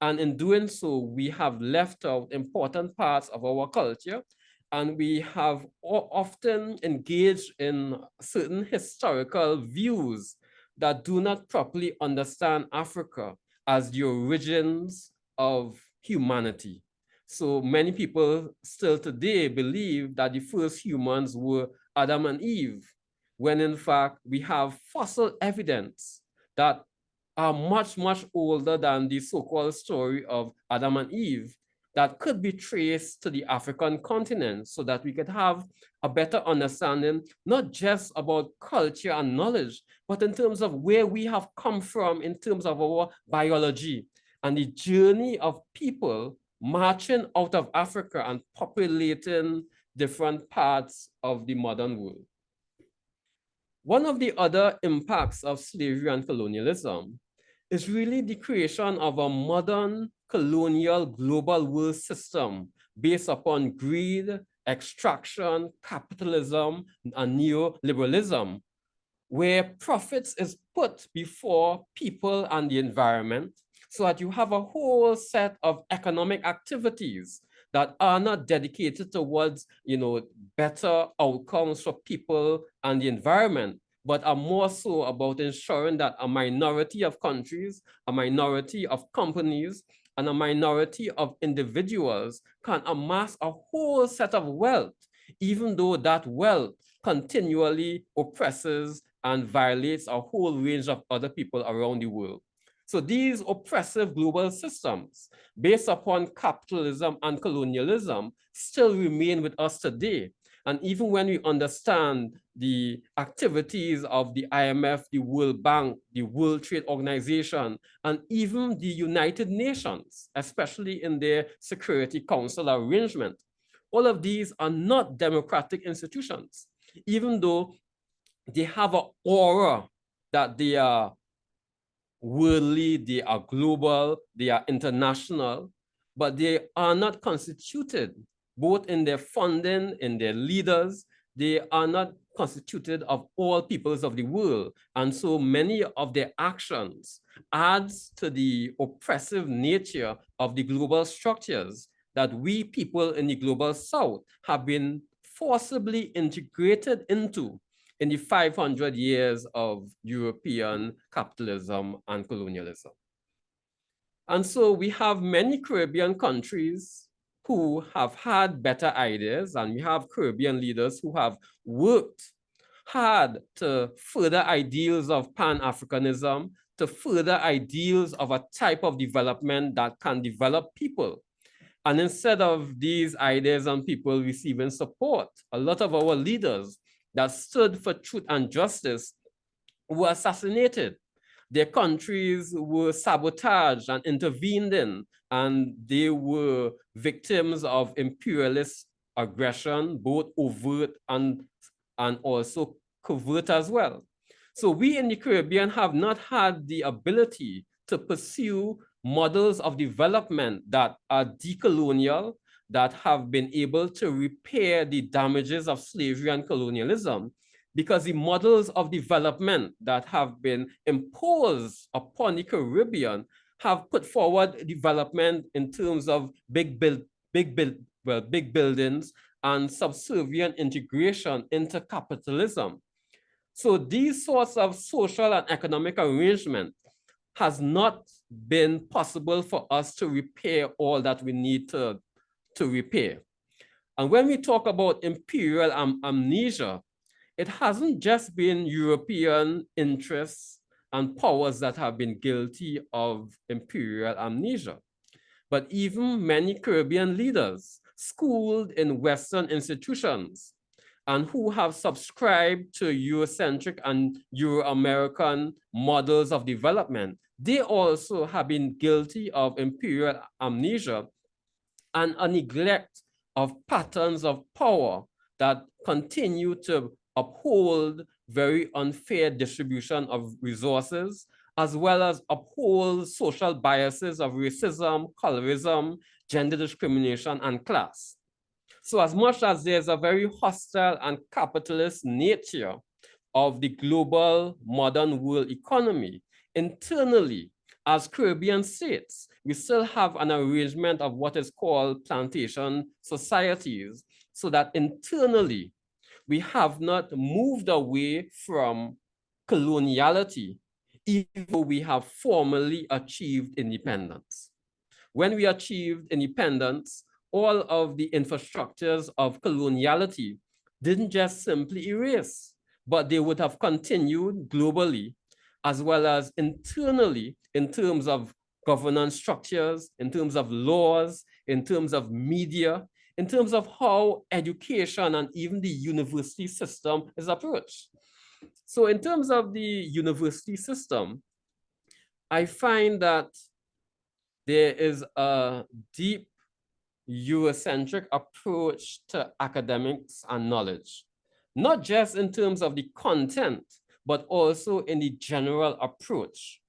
And in doing so, we have left out important parts of our culture, and we have often engaged in certain historical views that do not properly understand Africa as the origins of humanity. So many people still today believe that the first humans were Adam and Eve, when in fact we have fossil evidence that are much, much older than the so-called story of Adam and Eve that could be traced to the African continent, so that we could have a better understanding, not just about culture and knowledge, but in terms of where we have come from in terms of our biology and the journey of people marching out of Africa and populating different parts of the modern world. One of the other impacts of slavery and colonialism is really the creation of a modern colonial global world system based upon greed, extraction, capitalism, and neoliberalism, where profits is put before people and the environment, so that you have a whole set of economic activities that are not dedicated towards, better outcomes for people and the environment, but are more so about ensuring that a minority of countries, a minority of companies, and a minority of individuals can amass a whole set of wealth even though that wealth continually oppresses and violates a whole range of other people around the world. So these oppressive global systems based upon capitalism and colonialism still remain with us today. And even when we understand the activities of the IMF, the World Bank, the World Trade Organization, and even the United Nations, especially in their Security Council arrangement, all of these are not democratic institutions, even though they have an aura that they are worldly, they are global, they are international, but they are not constituted, both in their funding, in their leaders, they are not constituted of all peoples of the world. And so many of their actions adds to the oppressive nature of the global structures that we people in the global South have been forcibly integrated into in the 500 years of European capitalism and colonialism. And so we have many Caribbean countries who have had better ideas, and we have Caribbean leaders who have worked hard to further ideals of Pan-Africanism, to further ideals of a type of development that can develop people. And instead of these ideas and people receiving support, a lot of our leaders that stood for truth and justice were assassinated. Their countries were sabotaged and intervened in, and they were victims of imperialist aggression, both overt and also covert as well. So we in the Caribbean have not had the ability to pursue models of development that are decolonial, that have been able to repair the damages of slavery and colonialism, because the models of development that have been imposed upon the Caribbean have put forward development in terms of big buildings and subservient integration into capitalism. So these sorts of social and economic arrangement has not been possible for us to repair all that we need to repair. And when we talk about imperial amnesia, it hasn't just been European interests and powers that have been guilty of imperial amnesia, but even many Caribbean leaders schooled in Western institutions and who have subscribed to Eurocentric and Euro-American models of development, they also have been guilty of imperial amnesia and a neglect of patterns of power that continue to uphold very unfair distribution of resources, as well as uphold social biases of racism, colorism, gender discrimination, and class. So as much as there's a very hostile and capitalist nature of the global modern world economy, internally, as Caribbean states, we still have an arrangement of what is called plantation societies, so that internally, we have not moved away from coloniality, even though we have formally achieved independence. When we achieved independence, all of the infrastructures of coloniality didn't just simply erase, but they would have continued globally, as well as internally in terms of governance structures, in terms of laws, in terms of media, in terms of how education and even the university system is approached. So in terms of the university system, I find that there is a deep Eurocentric approach to academics and knowledge, not just in terms of the content, but also in the general approach.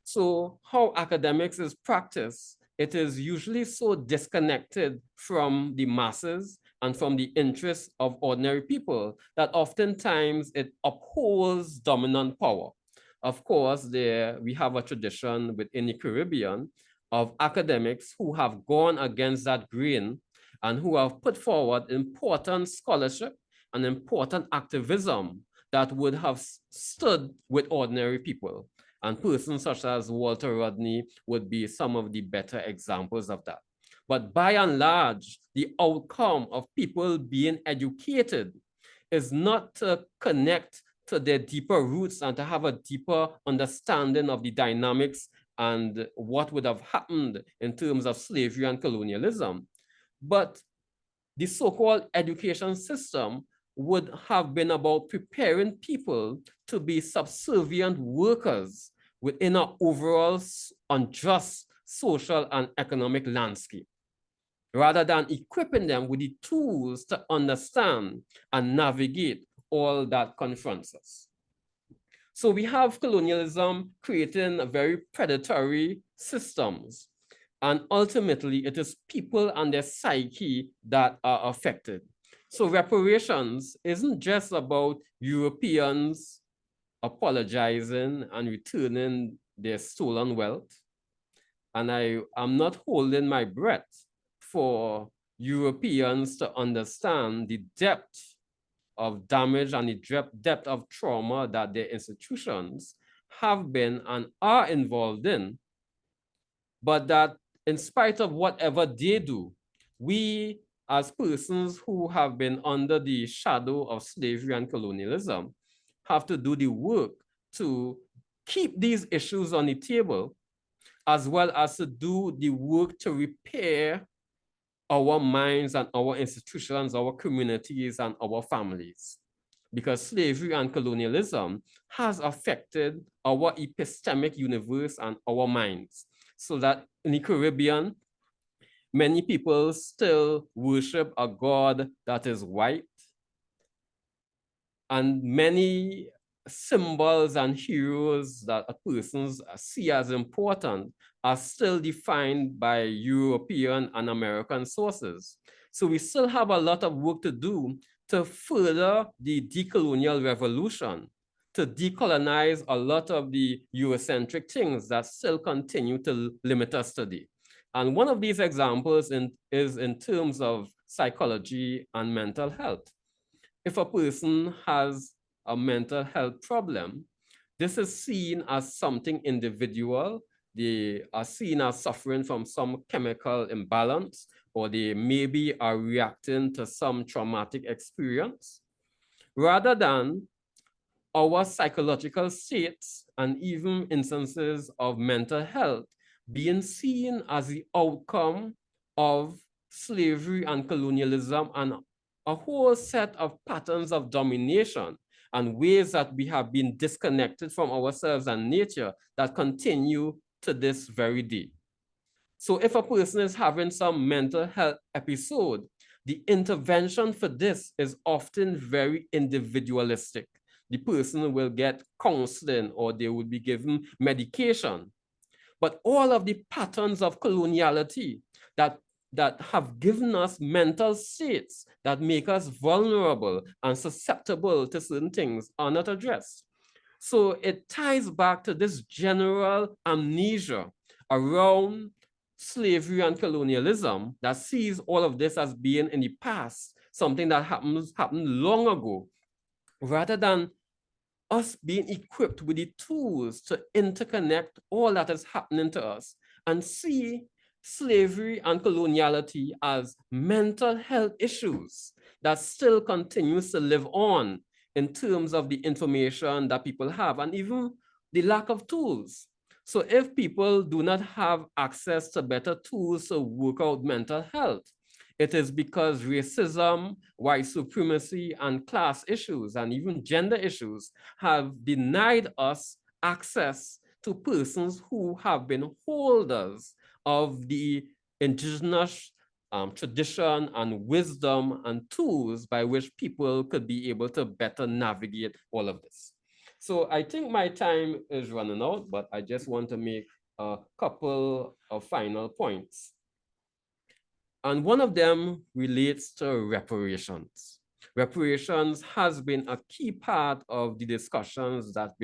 So how academics is practiced, it is usually so disconnected from the masses and from the interests of ordinary people that oftentimes it upholds dominant power. Of course, we have a tradition within the Caribbean of academics who have gone against that grain and who have put forward important scholarship and important activism that would have stood with ordinary people. And persons such as Walter Rodney would be some of the better examples of that. But by and large, the outcome of people being educated is not to connect to their deeper roots and to have a deeper understanding of the dynamics and what would have happened in terms of slavery and colonialism. But the so-called education system would have been about preparing people to be subservient workers within an overall unjust social and economic landscape, rather than equipping them with the tools to understand and navigate all that confronts us. So we have colonialism creating very predatory systems, and ultimately it is people and their psyche that are affected. So reparations isn't just about Europeans apologizing and returning their stolen wealth. And I am not holding my breath for Europeans to understand the depth of damage and the depth of trauma that their institutions have been and are involved in, but that in spite of whatever they do, we as persons who have been under the shadow of slavery and colonialism have to do the work to keep these issues on the table, as well as to do the work to repair our minds and our institutions, our communities and our families. Because slavery and colonialism has affected our epistemic universe and our minds. So that in the Caribbean, many people still worship a God that is white. And many symbols and heroes that a person see as important are still defined by European and American sources. So we still have a lot of work to do to further the decolonial revolution, to decolonize a lot of the Eurocentric things that still continue to limit us today. And one of these examples is in terms of psychology and mental health. If a person has a mental health problem, this is seen as something individual. They are seen as suffering from some chemical imbalance, or they maybe are reacting to some traumatic experience, rather than our psychological states and even instances of mental health being seen as the outcome of slavery and colonialism and a whole set of patterns of domination and ways that we have been disconnected from ourselves and nature that continue to this very day. So if a person is having some mental health episode, the intervention for this is often very individualistic. The person will get counseling or they will be given medication. But all of the patterns of coloniality that have given us mental states that make us vulnerable and susceptible to certain things are not addressed. So it ties back to this general amnesia around slavery and colonialism that sees all of this as being in the past, something that happened long ago, rather than us being equipped with the tools to interconnect all that is happening to us and see slavery and coloniality as mental health issues that still continues to live on in terms of the information that people have and even the lack of tools. So if people do not have access to better tools to work out mental health, it is because racism, white supremacy, and class issues, and even gender issues have denied us access to persons who have been holders of the indigenous tradition and wisdom and tools by which people could be able to better navigate all of this. So I think my time is running out, but I just want to make a couple of final points. And one of them relates to reparations. Reparations has been a key part of the discussions that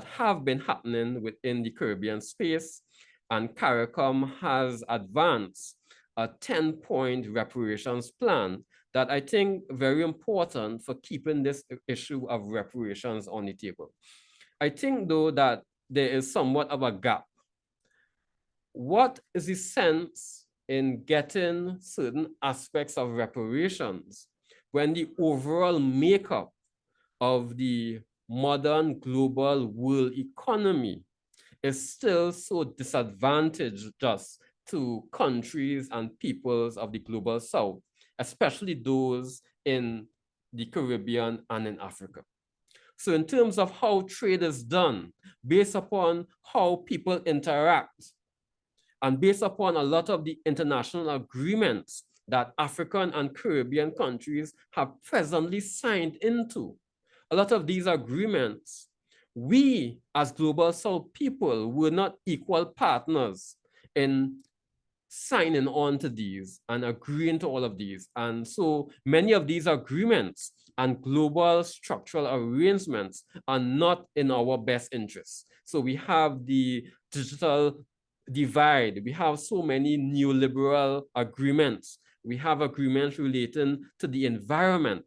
have been happening within the Caribbean space, and CARICOM has advanced a 10-point reparations plan that I think very important for keeping this issue of reparations on the table. I think though that there is somewhat of a gap. What is the sense in getting certain aspects of reparations when the overall makeup of the modern global world economy is still so disadvantaged just to countries and peoples of the global south, especially those in the Caribbean and in Africa. So in terms of how trade is done, based upon how people interact, and based upon a lot of the international agreements that African and Caribbean countries have presently signed into, a lot of these agreements, we as Global South people were not equal partners in signing on to these and agreeing to all of these. And so many of these agreements and global structural arrangements are not in our best interests. So we have the digital divide. We have so many neoliberal agreements. We have agreements relating to the environment.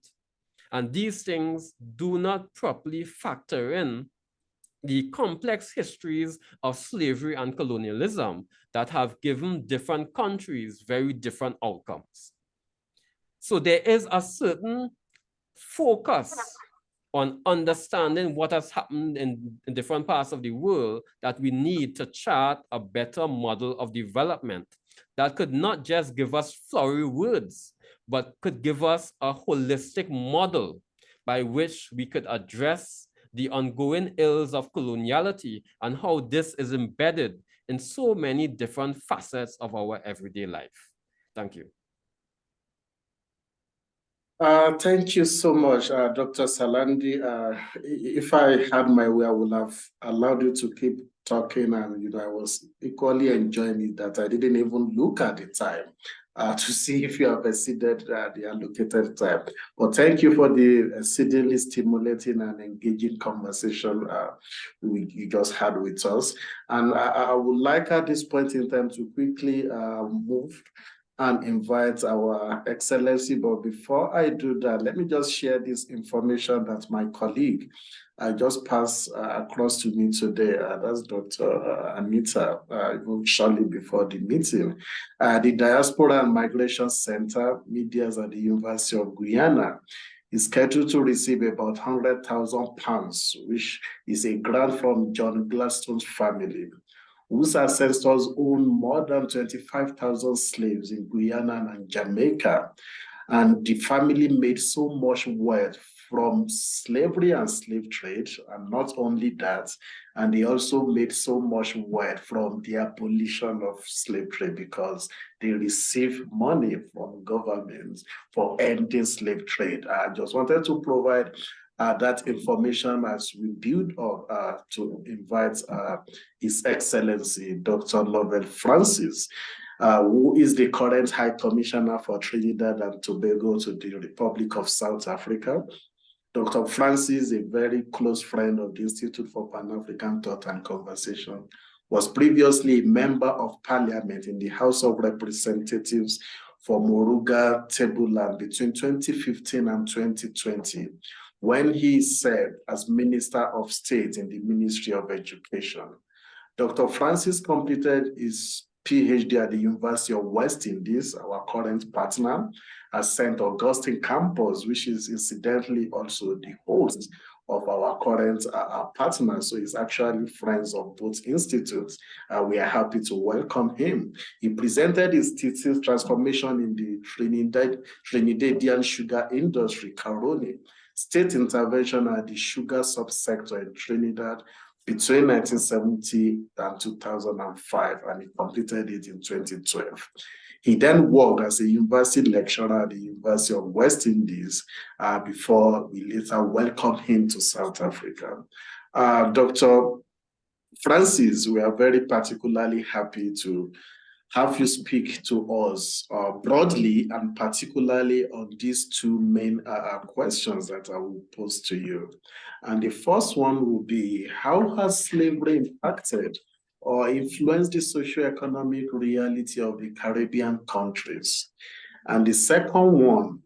And these things do not properly factor in the complex histories of slavery and colonialism that have given different countries very different outcomes. So there is a certain focus on understanding what has happened in different parts of the world that we need to chart a better model of development that could not just give us flowery words, but could give us a holistic model by which we could address the ongoing ills of coloniality and how this is embedded in so many different facets of our everyday life. Thank you. Thank you so much, Dr. Salandi. If I had my way, I would have allowed you to keep talking, and I was equally enjoying it that I didn't even look at the time to see if you have exceeded the allocated time. But thank you for the exceedingly stimulating and engaging conversation you just had with us. And I would like at this point in time to quickly move and invite our Excellency. But before I do that, let me just share this information that my colleague just passed across to me today. That's Dr. Anita, shortly before the meeting. The Diaspora and Migration Center, Medias at the University of Guyana, is scheduled to receive about £100,000, which is a grant from John Gladstone's family, whose ancestors owned more than 25,000 slaves in Guyana and Jamaica. And the family made so much wealth from slavery and slave trade, and not only that, and they also made so much wealth from the abolition of slave trade because they received money from governments for ending slave trade. I just wanted to provide that information as we build up to invite His Excellency, Dr. Lovell Francis, who is the current High Commissioner for Trinidad and Tobago to the Republic of South Africa. Dr. Francis, a very close friend of the Institute for Pan-African Thought and Conversation, was previously a member of Parliament in the House of Representatives for Moruga Tableland between 2015 and 2020, when he served as Minister of State in the Ministry of Education. Dr. Francis completed his PhD at the University of West Indies, our current partner, at St. Augustine campus, which is incidentally also the host of our current partner. So he's actually friends of both institutes. We are happy to welcome him. He presented his thesis, Transformation in the Trinidadian Sugar Industry, Caroni, State Intervention at the Sugar Subsector in Trinidad between 1970 and 2005, and he completed it in 2012. He then worked as a university lecturer at the University of West Indies before we later welcomed him to South Africa. Dr. Francis, we are very particularly happy to have you speak to us broadly and particularly on these two main questions that I will pose to you. And the first one will be, how has slavery impacted or influenced the socioeconomic reality of the Caribbean countries? And the second one,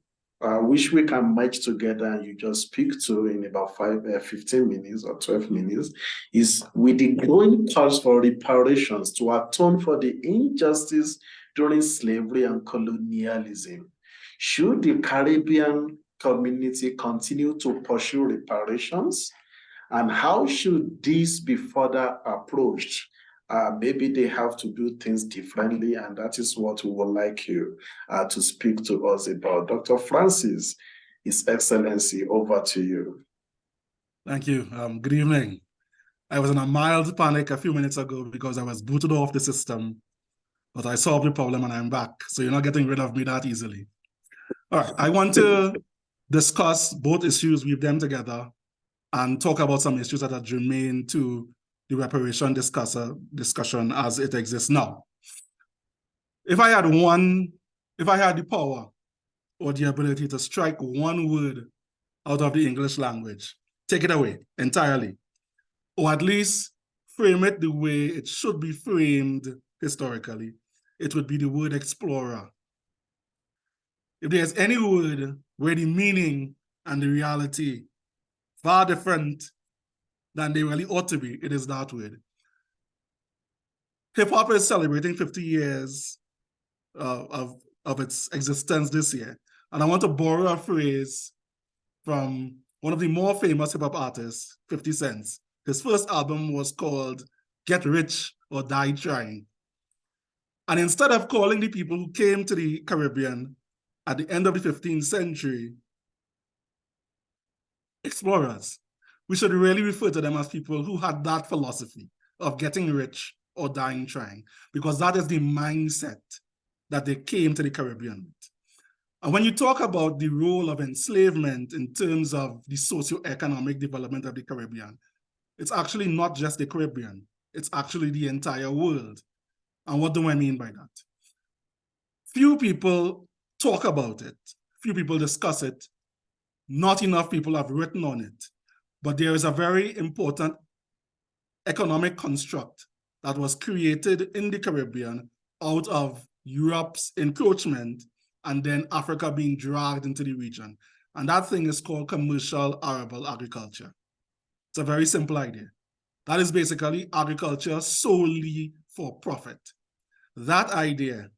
which we can merge together and you just speak to in about 15 minutes or 12 minutes, is with the growing calls for reparations to atone for the injustice during slavery and colonialism. Should the Caribbean community continue to pursue reparations? And how should this be further approached? Maybe they have to do things differently, and that is what we would like you to speak to us about. Dr. Francis, His Excellency, over to you. Thank you. Good evening. I was in a mild panic a few minutes ago because I was booted off the system, but I solved the problem and I'm back. So you're not getting rid of me that easily. All right, I want to discuss both issues, weave them together, and talk about some issues that are germane to the reparation discussion as it exists now. If I had the power or the ability to strike one word out of the English language, take it away entirely, or at least frame it the way it should be framed historically, it would be the word explorer. If there's any word where the meaning and the reality far different than they really ought to be, it is that word. Hip-hop is celebrating 50 years of its existence this year. And I want to borrow a phrase from one of the more famous hip-hop artists, 50 Cent. His first album was called Get Rich or Die Trying. And instead of calling the people who came to the Caribbean at the end of the 15th century explorers, we should really refer to them as people who had that philosophy of getting rich or dying trying, because that is the mindset that they came to the Caribbean with. And when you talk about the role of enslavement in terms of the socioeconomic development of the Caribbean, it's actually not just the Caribbean, it's actually the entire world. And what do I mean by that? Few people talk about it, few people discuss it, not enough people have written on it. But there is a very important economic construct that was created in the Caribbean out of Europe's encroachment and then Africa being dragged into the region. And that thing is called commercial arable agriculture. It's a very simple idea. That is basically agriculture solely for profit. That idea,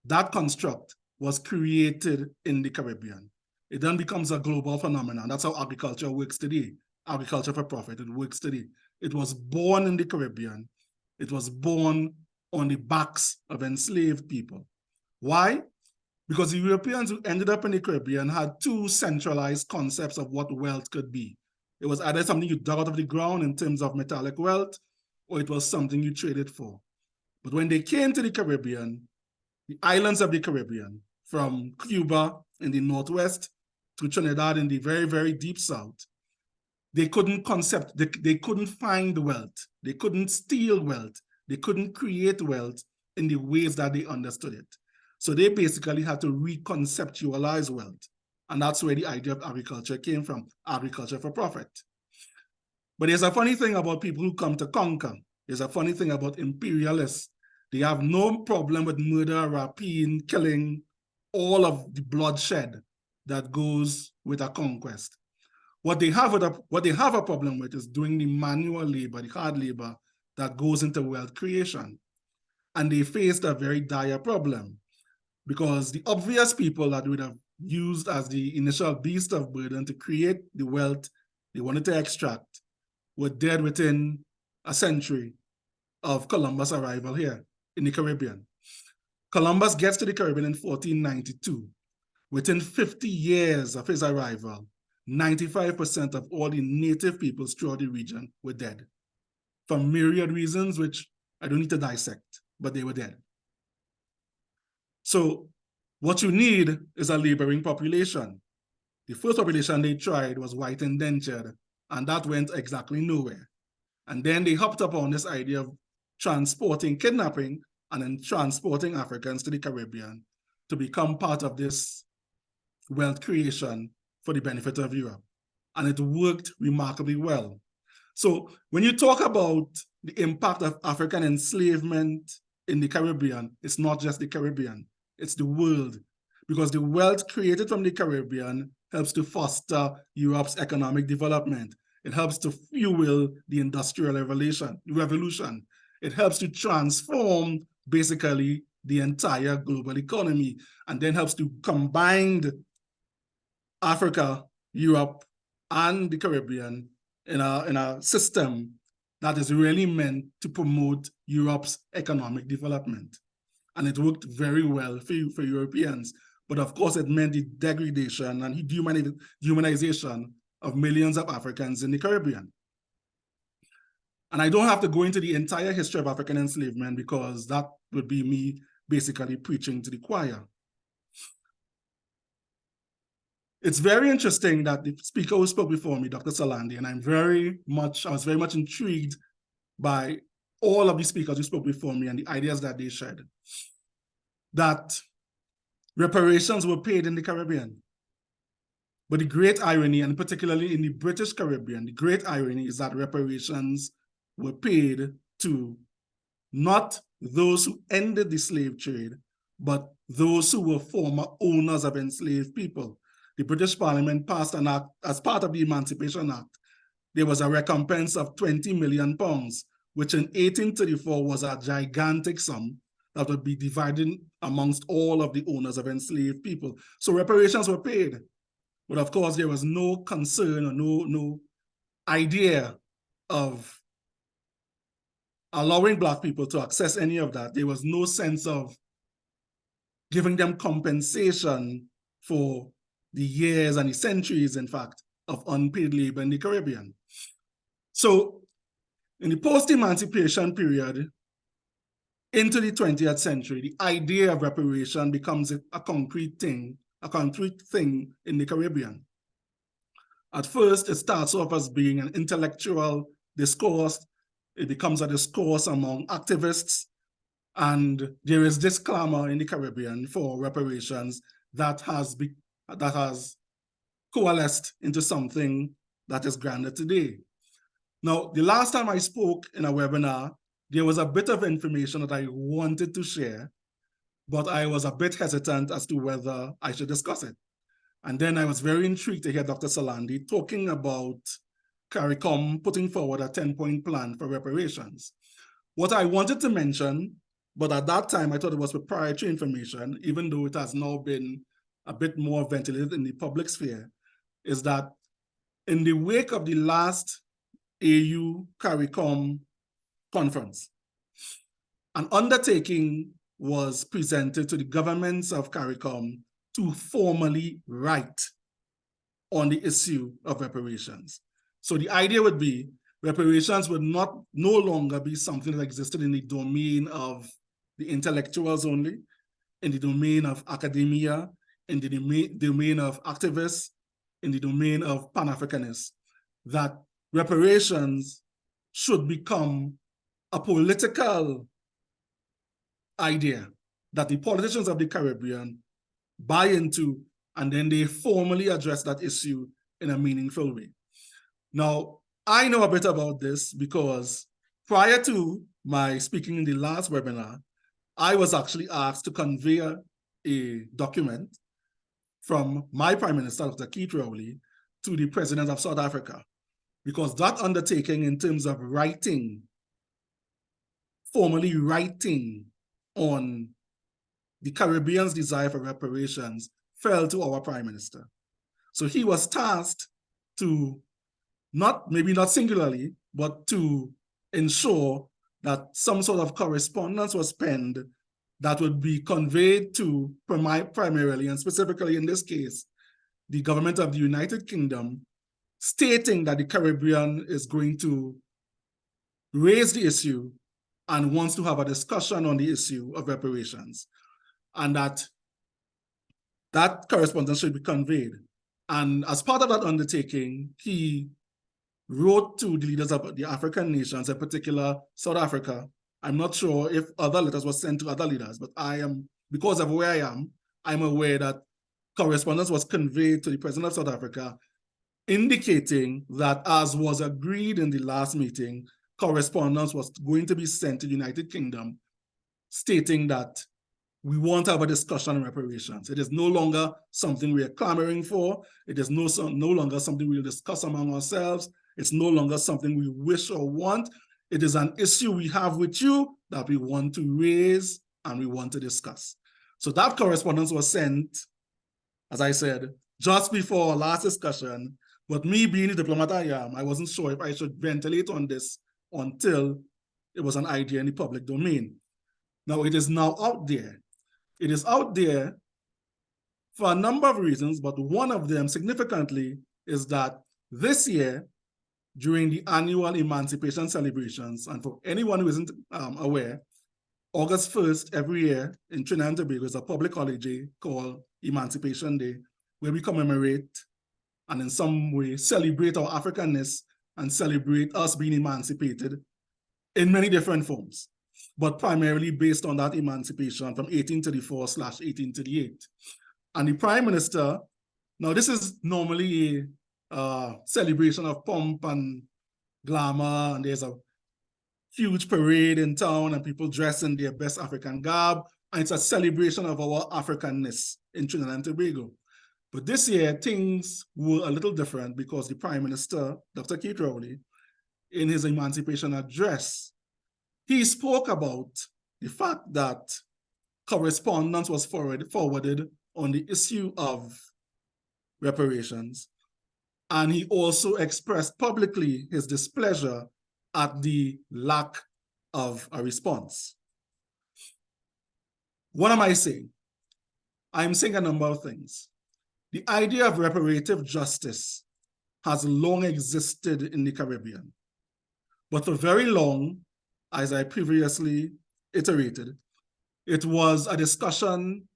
that construct was created in the Caribbean. It then becomes a global phenomenon. That's how agriculture works today. Agriculture for profit, it works today. It was born in the Caribbean. It was born on the backs of enslaved people. Why? Because the Europeans who ended up in the Caribbean had two centralized concepts of what wealth could be. It was either something you dug out of the ground in terms of metallic wealth, or it was something you traded for. But when they came to the Caribbean, the islands of the Caribbean, from Cuba in the Northwest to Trinidad in the very, very deep South, they couldn't they couldn't find wealth. They couldn't steal wealth. They couldn't create wealth in the ways that they understood it. So they basically had to reconceptualize wealth. And that's where the idea of agriculture came from, agriculture for profit. But there's a funny thing about people who come to conquer. There's a funny thing about imperialists. They have no problem with murder, rapine, killing, all of the bloodshed that goes with a conquest. What they have a problem with is doing the manual labor, the hard labor that goes into wealth creation. And they faced a very dire problem because the obvious people that would have used as the initial beast of burden to create the wealth they wanted to extract were dead within a century of Columbus' arrival here in the Caribbean. Columbus gets to the Caribbean in 1492. Within 50 years of his arrival, 95% of all the native peoples throughout the region were dead for myriad reasons, which I don't need to dissect, but they were dead. So what you need is a laboring population. The first population they tried was white indentured, and that went exactly nowhere. And then they hopped up on this idea of kidnapping, and then transporting Africans to the Caribbean to become part of this wealth creation for the benefit of Europe. And it worked remarkably well. So when you talk about the impact of African enslavement in the Caribbean, it's not just the Caribbean, it's the world. Because the wealth created from the Caribbean helps to foster Europe's economic development. It helps to fuel the Industrial Revolution. It helps to transform, basically, the entire global economy, and then helps to combine Africa, Europe, and the Caribbean in a system that is really meant to promote Europe's economic development. And it worked very well for Europeans. But of course, it meant the degradation and dehumanization of millions of Africans in the Caribbean. And I don't have to go into the entire history of African enslavement because that would be me basically preaching to the choir. It's very interesting that the speaker who spoke before me, Dr. Salandi, and I was very much intrigued by all of the speakers who spoke before me and the ideas that they shared, that reparations were paid in the Caribbean. But the great irony, and particularly in the British Caribbean, the great irony is that reparations were paid to not those who ended the slave trade, but those who were former owners of enslaved people. The British Parliament passed an act as part of the Emancipation Act. There was a recompense of £20 million, which in 1834 was a gigantic sum that would be divided amongst all of the owners of enslaved people. So reparations were paid. But of course, there was no concern or no idea of allowing Black people to access any of that. There was no sense of giving them compensation for the years and the centuries, in fact, of unpaid labor in the Caribbean. So in the post-emancipation period into the 20th century, the idea of reparation becomes a concrete thing in the Caribbean. At first, it starts off as being an intellectual discourse. It becomes a discourse among activists, and there is this clamor in the Caribbean for reparations that has coalesced into something that is grander today. Now, the last time I spoke in a webinar, there was a bit of information that I wanted to share, but I was a bit hesitant as to whether I should discuss it. And then I was very intrigued to hear Dr. Salandi talking about CARICOM putting forward a 10-point plan for reparations. What I wanted to mention, but at that time I thought it was proprietary information, even though it has now been a bit more ventilated in the public sphere, is that in the wake of the last AU CARICOM conference, an undertaking was presented to the governments of CARICOM to formally write on the issue of reparations. So the idea would be reparations would no longer be something that existed in the domain of the intellectuals only, in the domain of academia, in the domain of activists, in the domain of Pan-Africanists, that reparations should become a political idea that the politicians of the Caribbean buy into, and then they formally address that issue in a meaningful way. Now, I know a bit about this because prior to my speaking in the last webinar, I was actually asked to convey a document from my Prime Minister, Dr. Keith Rowley, to the President of South Africa, because that undertaking in terms of writing, formally writing on the Caribbean's desire for reparations fell to our Prime Minister. So he was tasked to maybe not singularly, but to ensure that some sort of correspondence was penned that would be conveyed to primarily, and specifically in this case, the government of the United Kingdom, stating that the Caribbean is going to raise the issue and wants to have a discussion on the issue of reparations, and that correspondence should be conveyed. And as part of that undertaking, he wrote to the leaders of the African nations, in particular South Africa. I'm not sure if other letters were sent to other leaders, but because of where I am, I'm aware that correspondence was conveyed to the President of South Africa, indicating that, as was agreed in the last meeting, correspondence was going to be sent to the United Kingdom, stating that we want to have a discussion on reparations. It is no longer something we are clamoring for. It is no longer something we'll discuss among ourselves. It's no longer something we wish or want. It is an issue we have with you that we want to raise and we want to discuss. So that correspondence was sent, as I said, just before our last discussion, but me being the diplomat I am, I wasn't sure if I should ventilate on this until it was an idea in the public domain. Now it is now out there. It is out there for a number of reasons, but one of them significantly is that this year, during the annual Emancipation celebrations, and for anyone who isn't aware, August 1st every year in Trinidad and Tobago is a public holiday called Emancipation Day, where we commemorate and in some way celebrate our Africanness and celebrate us being emancipated in many different forms, but primarily based on that emancipation from 1834/1838. And the Prime Minister, now this is normally a celebration of pomp and glamour, and there's a huge parade in town and people dress in their best African garb, and it's a celebration of our Africanness in Trinidad and Tobago. But this year, things were a little different because the Prime Minister, Dr. Keith Rowley, in his emancipation address, he spoke about the fact that correspondence was forwarded on the issue of reparations. And he also expressed publicly his displeasure at the lack of a response. What am I saying? I'm saying a number of things. The idea of reparative justice has long existed in the Caribbean. But for very long, as I previously iterated, it was a discussion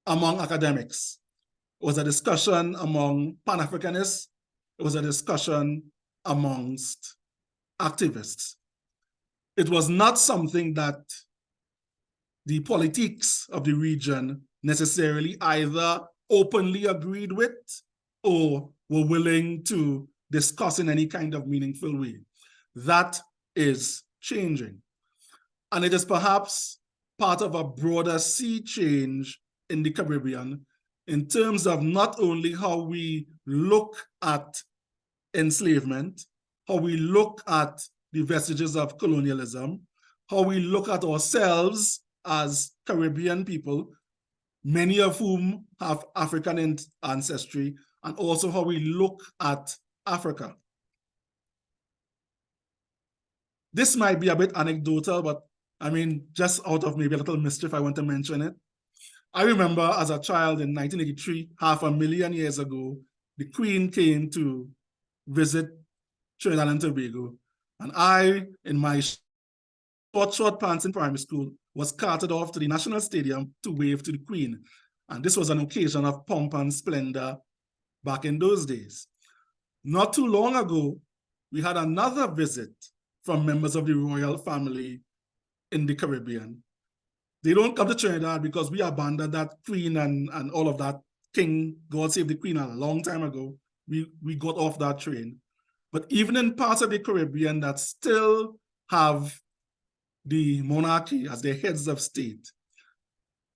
among academics. It was a discussion among Pan-Africanists. It was a discussion amongst activists. It was not something that the politics of the region necessarily either openly agreed with or were willing to discuss in any kind of meaningful way. That is changing. And it is perhaps part of a broader sea change in the Caribbean in terms of not only how we look at enslavement, how we look at the vestiges of colonialism, how we look at ourselves as Caribbean people, many of whom have African ancestry, and also how we look at Africa. This might be a bit anecdotal, but I mean, just out of maybe a little mischief, I want to mention it. I remember as a child in 1983, 500,000 years ago, the Queen came to visit Trinidad and Tobago. And I, in my short pants in primary school, was carted off to the National Stadium to wave to the Queen. And this was an occasion of pomp and splendor back in those days. Not too long ago, we had another visit from members of the royal family in the Caribbean. They don't come to Trinidad because we abandoned that Queen and all of that King, God save the Queen, a long time ago. We got off that train. But even in parts of the Caribbean that still have the monarchy as their heads of state,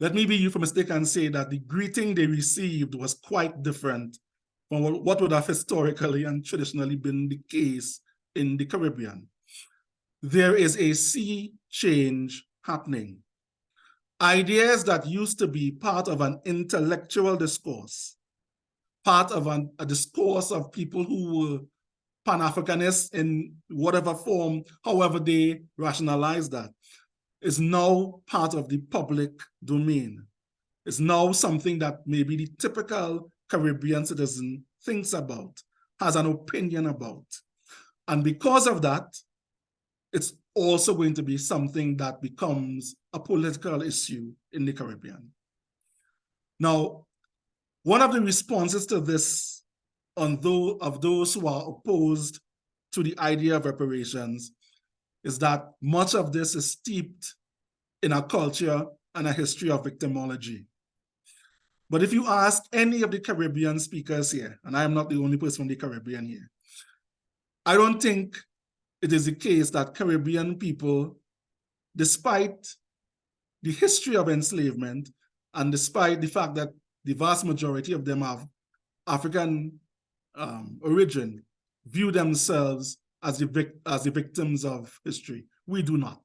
let me be euphemistic and say that the greeting they received was quite different from what would have historically and traditionally been the case in the Caribbean. There is a sea change happening. Ideas that used to be part of an intellectual discourse, part of a discourse of people who were Pan-Africanists in whatever form, however they rationalize that, is now part of the public domain. It's now something that maybe the typical Caribbean citizen thinks about, has an opinion about. And because of that, it's also going to be something that becomes a political issue in the Caribbean. Now, one of the responses to this of those who are opposed to the idea of reparations is that much of this is steeped in a culture and a history of victimology. But if you ask any of the Caribbean speakers here, and I am not the only person from the Caribbean here, I don't think it is the case that Caribbean people, despite the history of enslavement, and despite the fact that the vast majority of them have African origin, view themselves as the victims of history. We do not.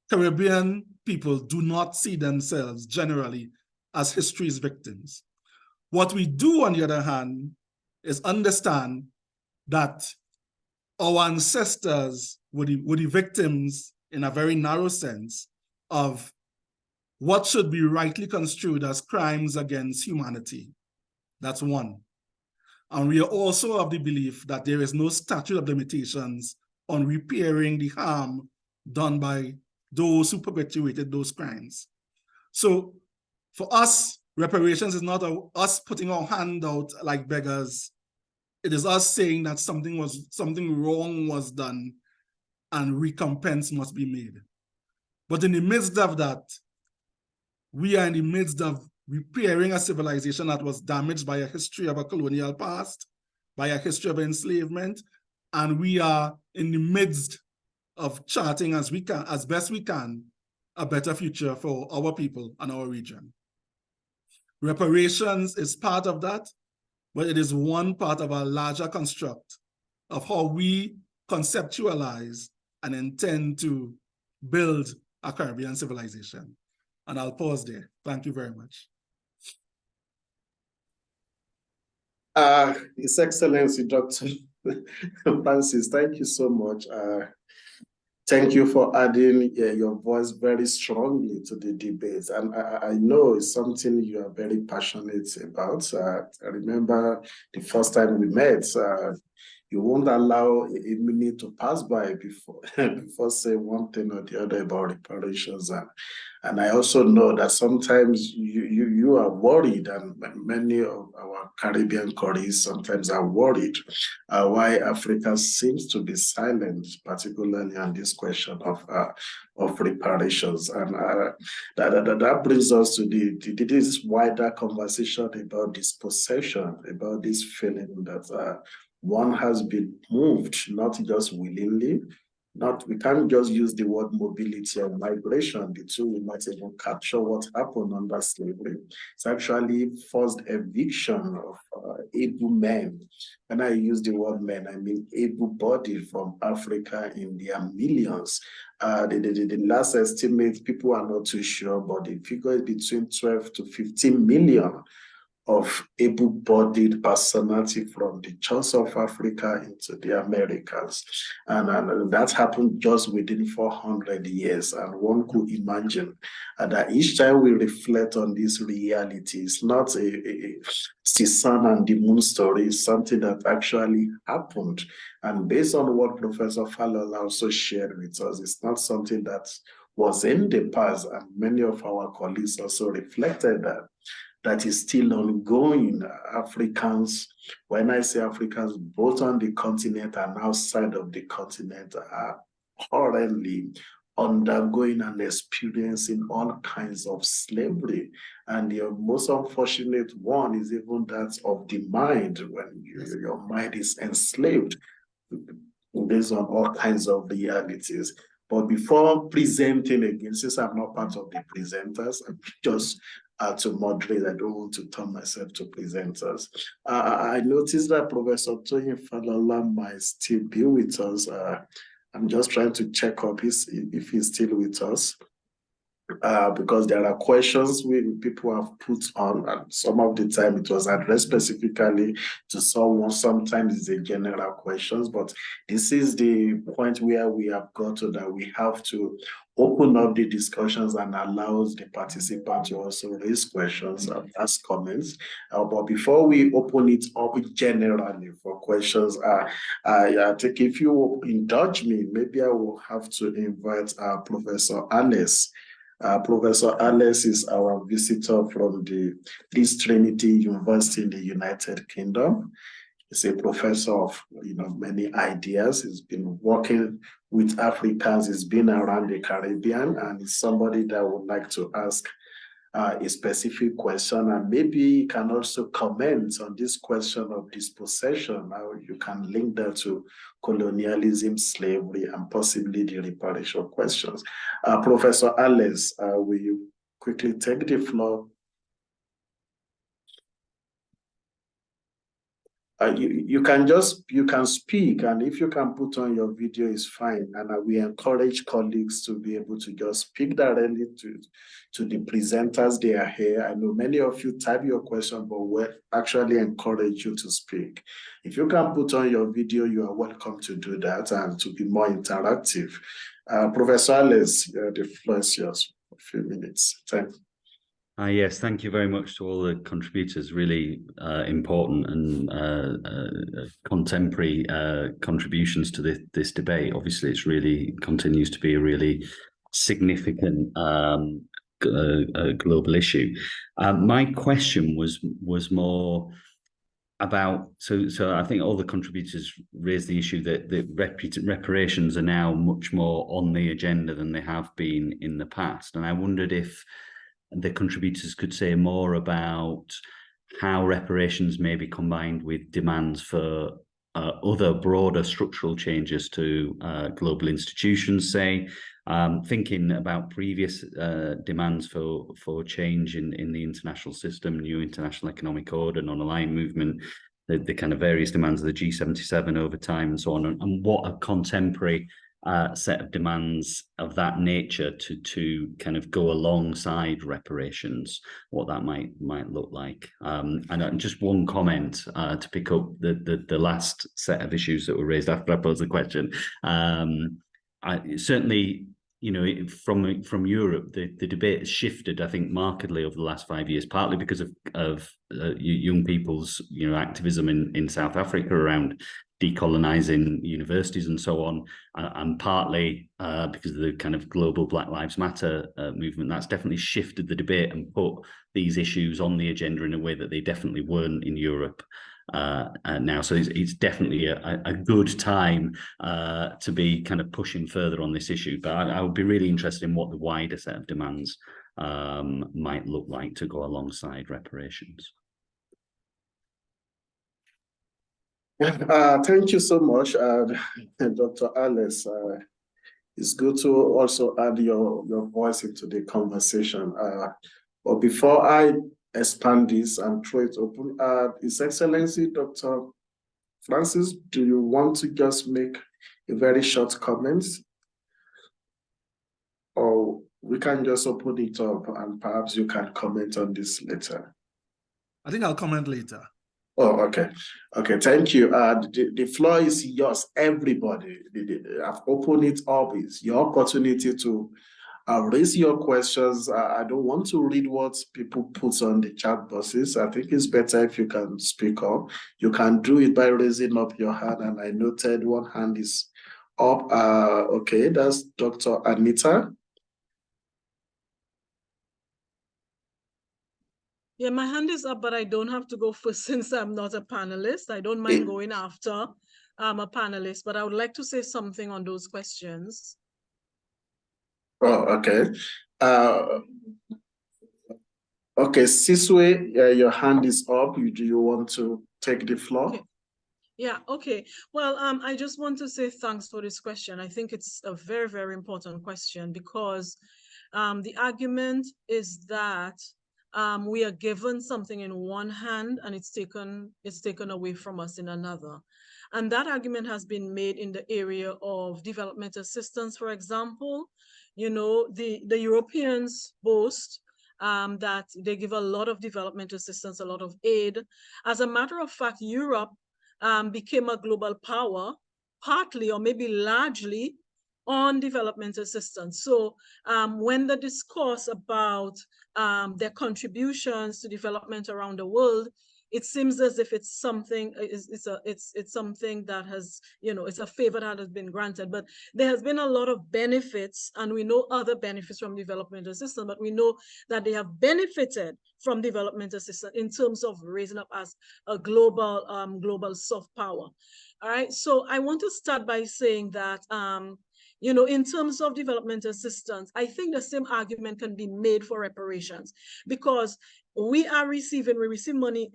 Caribbean people do not see themselves generally as history's victims. What we do, on the other hand, is understand that our ancestors were the victims, in a very narrow sense, of what should be rightly construed as crimes against humanity. That's one. And we are also of the belief that there is no statute of limitations on repairing the harm done by those who perpetuated those crimes. So for us, reparations is not us putting our hand out like beggars. It is us saying that something wrong was done and recompense must be made. But in the midst of that, we are in the midst of repairing a civilization that was damaged by a history of a colonial past, by a history of enslavement, and we are in the midst of charting as best we can, a better future for our people and our region. Reparations is part of that, but it is one part of a larger construct of how we conceptualize and intend to build a Caribbean civilization. And I'll pause there. Thank you very much. His Excellency, Dr. Francis, thank you so much. Thank you for adding your voice very strongly to the debate. And I know it's something you are very passionate about. I remember the first time we met, you won't allow a minute to pass by before saying one thing or the other about reparations. And I also know that sometimes you are worried, and many of our Caribbean colleagues sometimes are worried why Africa seems to be silent, particularly on this question of reparations. And that brings us to this wider conversation about dispossession, about this feeling that one has been moved, not just willingly. We can't just use the word mobility and migration. The two will not even capture what happened under slavery. It's actually forced eviction of able men. When I use the word men, I mean able-bodied from Africa in their millions. The last estimate, people are not too sure, but the figure is between 12 to 15 million of able-bodied personality from the chunks of Africa into the Americas. And that happened just within 400 years. And one could imagine that each time we reflect on this reality, it's not a sun and the moon story, it's something that actually happened. And based on what Professor Falola also shared with us, it's not something that was in the past, and many of our colleagues also reflected that is still ongoing. Africans, when I say Africans, both on the continent and outside of the continent, are currently undergoing and experiencing all kinds of slavery. And the most unfortunate one is even that of the mind, when your mind is enslaved based on all kinds of realities. But before presenting again, since I'm not part of the presenters, I'm just to moderate. I don't want to turn myself to presenters. I noticed that Professor Tony Falola might still be with us. I'm just trying to check up if he's still with us. Because there are questions people have put on, and some of the time it was addressed specifically to someone. Sometimes it's a general questions, but this is the point where we have got to that we have to open up the discussions and allows the participants to also raise questions and ask comments. But before we open it up generally for questions, I think if you indulge me, maybe I will have to invite Professor Alice. Professor Alice is our visitor from the East Trinity University in the United Kingdom. He's a professor of many ideas. He's been working with Africans. He's been around the Caribbean, and he's somebody that would like to ask a specific question, and maybe you can also comment on this question of dispossession, how you can link that to colonialism, slavery, and possibly the reparation questions. Professor Alice, will you quickly take the floor? You can speak, and if you can put on your video, is fine. And we encourage colleagues to be able to just speak directly to the presenters. They are here. I know many of you type your question, but we actually encourage you to speak. If you can put on your video, you are welcome to do that and to be more interactive. Professor Alice, the floor is yours for a few minutes. Thanks. Yes, thank you very much to all the contributors. Really important and contemporary contributions to this debate. Obviously, it's really continues to be a really significant global issue. My question was more about, so I think all the contributors raised the issue that reparations are now much more on the agenda than they have been in the past. And I wondered if the contributors could say more about how reparations may be combined with demands for other broader structural changes to global institutions, say, thinking about previous demands for change in the international system, new international economic order, non-aligned movement, the kind of various demands of the G77 over time and so on, and what a contemporary set of demands of that nature to kind of go alongside reparations, what that might look like. And just one comment to pick up the last set of issues that were raised after I posed the question. Certainly, you know, from Europe, the debate has shifted, I think, markedly over the last 5 years, partly because of young people's, you know, activism in South Africa around decolonizing universities and so on, and partly because of the kind of global Black Lives Matter movement. That's definitely shifted the debate and put these issues on the agenda in a way that they definitely weren't in Europe now. So it's definitely a good time to be kind of pushing further on this issue. But I would be really interested in what the wider set of demands might look like to go alongside reparations. Thank you so much, Dr. Alice. It's good to also add your voice into the conversation. But before I expand this and throw it open, His Excellency, Dr. Francis, do you want to just make a very short comment? Or we can just open it up and perhaps you can comment on this later. I think I'll comment later. Oh, okay. Okay, thank you. The floor is yours, everybody. I've opened it up. It's your opportunity to raise your questions. I don't want to read what people put on the chat boxes. I think it's better if you can speak up. You can do it by raising up your hand, and I noted one hand is up. Okay, that's Dr. Anita. Yeah, my hand is up, but I don't have to go first since I'm not a panelist. I don't mind going after a panelist, but I would like to say something on those questions. Oh, okay. Okay, Siswe, your hand is up. Do you want to take the floor? Okay. Yeah, okay. Well, I just want to say thanks for this question. I think it's a very, very important question because the argument is that we are given something in one hand and it's taken away from us in another. And that argument has been made in the area of development assistance, for example. You know, the Europeans boast that they give a lot of development assistance, a lot of aid. As a matter of fact, Europe became a global power, partly or maybe largely on development assistance. So when the discourse about their contributions to development around the world, it seems as if it's something, it's something that has, you know, it's a favor that has been granted, but there has been a lot of benefits, and we know other benefits from development assistance, but we know that they have benefited from development assistance in terms of raising up as a global soft power. All right, so I want to start by saying that, you know, in terms of development assistance, I think the same argument can be made for reparations, because we receive money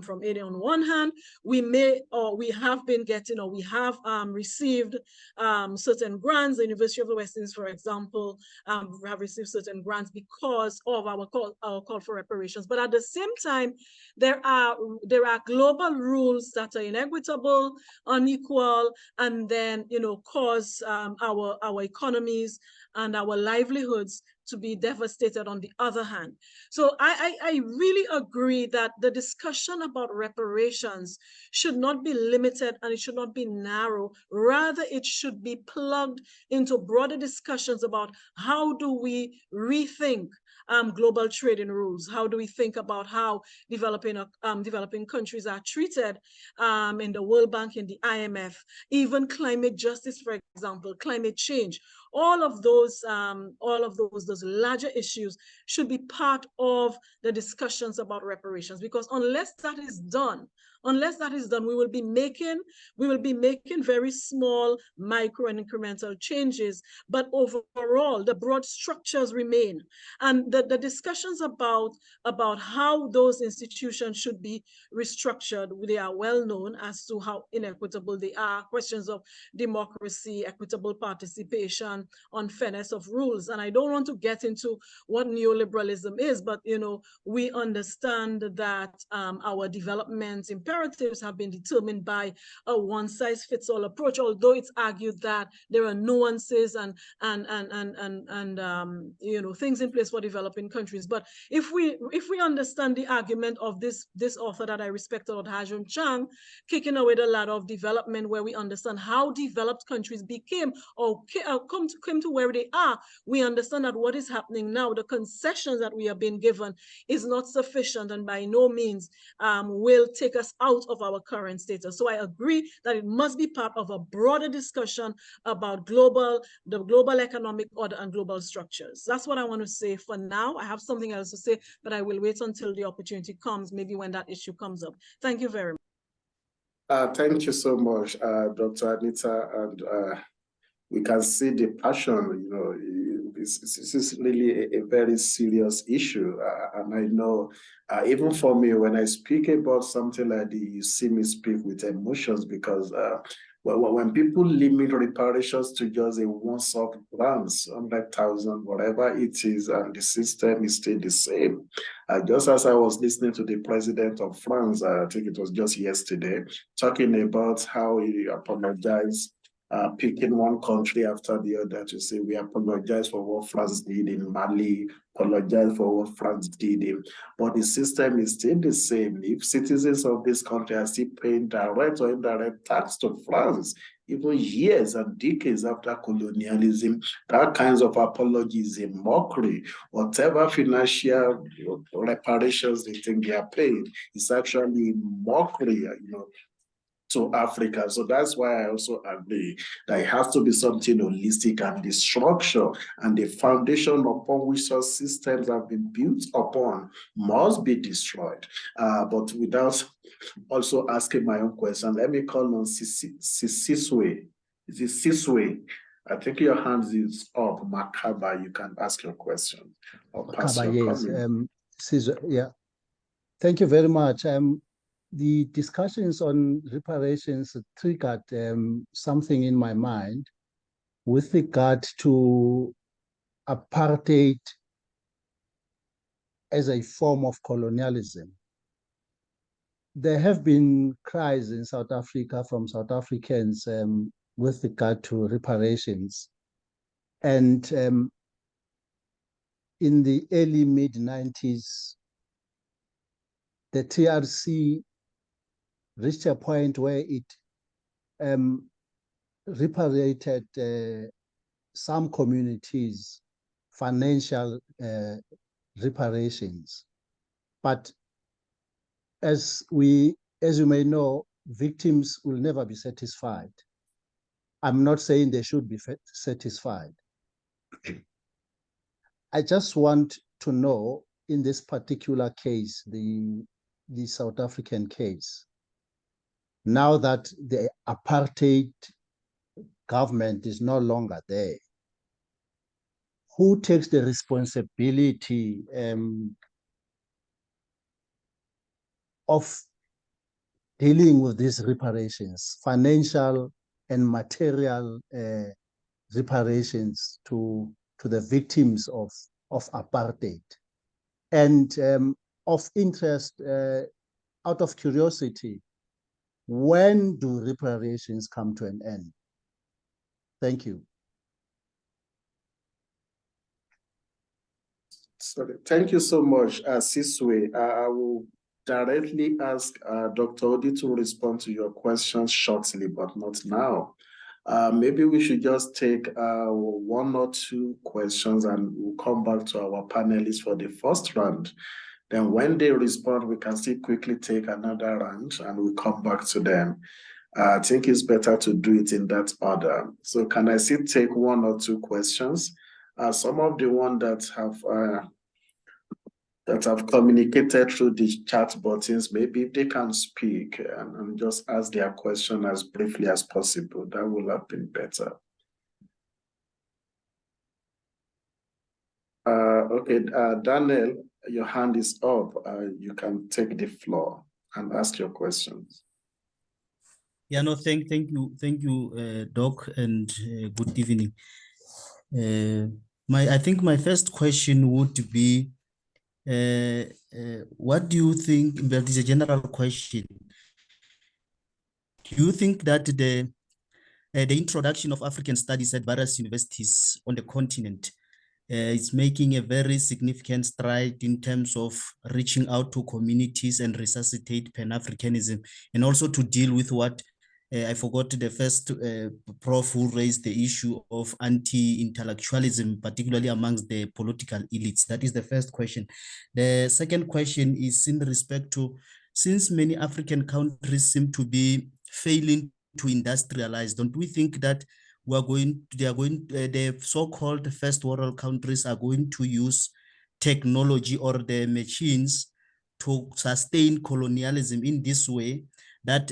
from aid on one hand, we may, or we have been getting, or we have received certain grants. The University of the West Indies, for example, have received certain grants because of our call for reparations. But at the same time, there are global rules that are inequitable, unequal, and then cause our economies and our livelihoods to be devastated on the other hand. So I really agree that the discussion about reparations should not be limited and it should not be narrow. Rather, it should be plugged into broader discussions about how do we rethink global trading rules? How do we think about how developing countries are treated in the World Bank, in the IMF, even climate justice, for example, climate change? All of those larger issues should be part of the discussions about reparations, because unless that is done, we will be making very small, micro and incremental changes, but overall the broad structures remain. And the discussions about how those institutions should be restructured, they are well known as to how inequitable they are. Questions of democracy, equitable participation, unfairness of rules. And I don't want to get into what neoliberalism is, but we understand that our development imperatives have been determined by a one-size-fits-all approach, although it's argued that there are nuances and things in place for developing countries. But if we understand the argument of this author that I respect a lot, Ha-Joon Chang, kicking away the ladder of development, where we understand how developed countries became or came to where they are, we understand that what is happening now, the concessions that we are being given, is not sufficient and by no means will take us out of our current status. So I agree that it must be part of a broader discussion about the global economic order and global structures. That's what I want to say for now. I have something else to say, but I will wait until the opportunity comes, maybe when that issue comes up. Thank you very much. Thank you so much, Dr. Anita, and we can see the passion. This is really a very serious issue, and I know even for me, when I speak about something like this, you see me speak with emotions, because when people limit reparations to just a once-off grants, 100,000, whatever it is, and the system is still the same. Just as I was listening to the president of France, I think it was just yesterday, talking about how he apologized, picking one country after the other to say, we apologize for what France did in Mali, apologize for what France did in, but the system is still the same. If citizens of this country are still paying direct or indirect tax to France, even years and decades after colonialism, that kinds of apology is a mockery. Whatever financial reparations they think they are paid is actually mockery, to Africa. So that's why I also agree that it has to be something holistic, and the structure and the foundation upon which such systems have been built upon must be destroyed. But without also asking my own question, let me call on Siswe. Is it Siswe? I think your hand is up, Makaba. You can ask your question or pass your comment. Yeah. Thank you very much. The discussions on reparations triggered something in my mind with regard to apartheid as a form of colonialism. There have been cries in South Africa from South Africans with regard to reparations. And in the early mid-90s, the TRC reached a point where it reparated some communities financial reparations. But as you may know, victims will never be satisfied. I'm not saying they should be satisfied. I just want to know, in this particular case, the South African case, now that the apartheid government is no longer there, who takes the responsibility of dealing with these reparations, financial and material reparations to the victims of apartheid. And of interest, out of curiosity, when do reparations come to an end? Thank you. Sorry. Thank you so much, Siswe. I will directly ask Dr. Odi to respond to your questions shortly, but not now. Maybe we should just take 1 or 2 questions and we'll come back to our panelists for the first round. Then when they respond, we can still quickly take another round and we'll come back to them. I think it's better to do it in that order. So can I still take 1 or 2 questions? Some of the ones that have communicated through the chat buttons, maybe if they can speak and just ask their question as briefly as possible, that would have been better. Okay, Daniel, your hand is up. You can take the floor and ask your questions. Yeah, no, thank you, Doc, and good evening. I think my first question would be, what do you think? That is a general question. Do you think that the introduction of African studies at various universities on the continent is making a very significant stride in terms of reaching out to communities and resuscitate Pan-Africanism, and also to deal with what I forgot the first prof who raised the issue of anti-intellectualism, particularly amongst the political elites? That is the first question. The second question is in respect to, since many African countries seem to be failing to industrialize, don't we think that the so-called first world countries are going to use technology or the machines to sustain colonialism in this way? That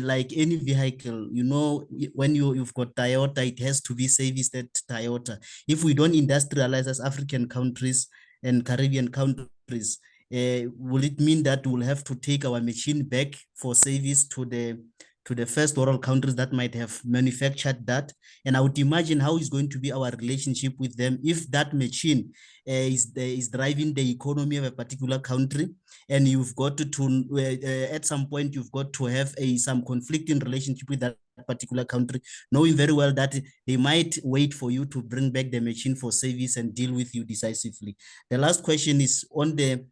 like any vehicle, you know, when you've got Toyota, it has to be serviced at Toyota. If we don't industrialize as African countries and Caribbean countries, will it mean that we'll have to take our machine back for service to the first world countries that might have manufactured that? And I would imagine how is going to be our relationship with them if that machine is driving the economy of a particular country, and you've got to at some point you've got to have some conflicting relationship with that particular country, knowing very well that they might wait for you to bring back the machine for service and deal with you decisively. The last question is on the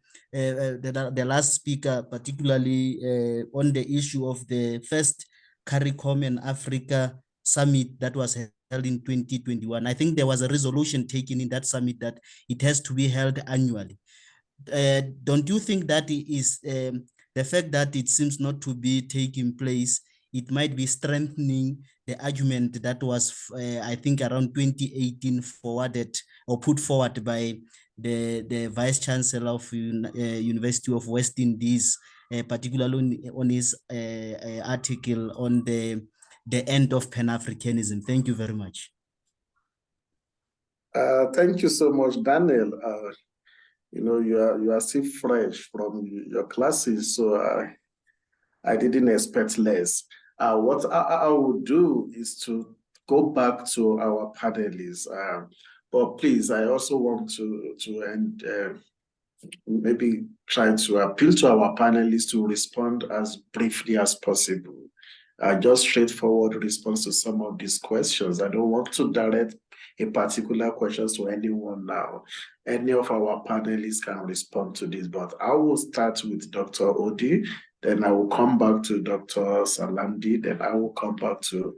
last speaker, particularly on the issue of the first CARICOM and Africa summit that was held in 2021. I think there was a resolution taken in that summit that it has to be held annually. Don't you think that is the fact that it seems not to be taking place, it might be strengthening the argument that was, I think, around 2018 forwarded or put forward by the Vice Chancellor of University of West Indies, particularly on his article on the end of Pan-Africanism? Thank you very much. Thank you so much, Daniel. You know, you are still fresh from your classes, so I didn't expect less. What I would do is to go back to our panelists. But please, I also want to maybe try to appeal to our panelists to respond as briefly as possible. Just straightforward response to some of these questions. I don't want to direct a particular question to anyone now. Any of our panelists can respond to this, but I will start with Dr. Odi, then I will come back to Dr. Salamdi, then I will come back to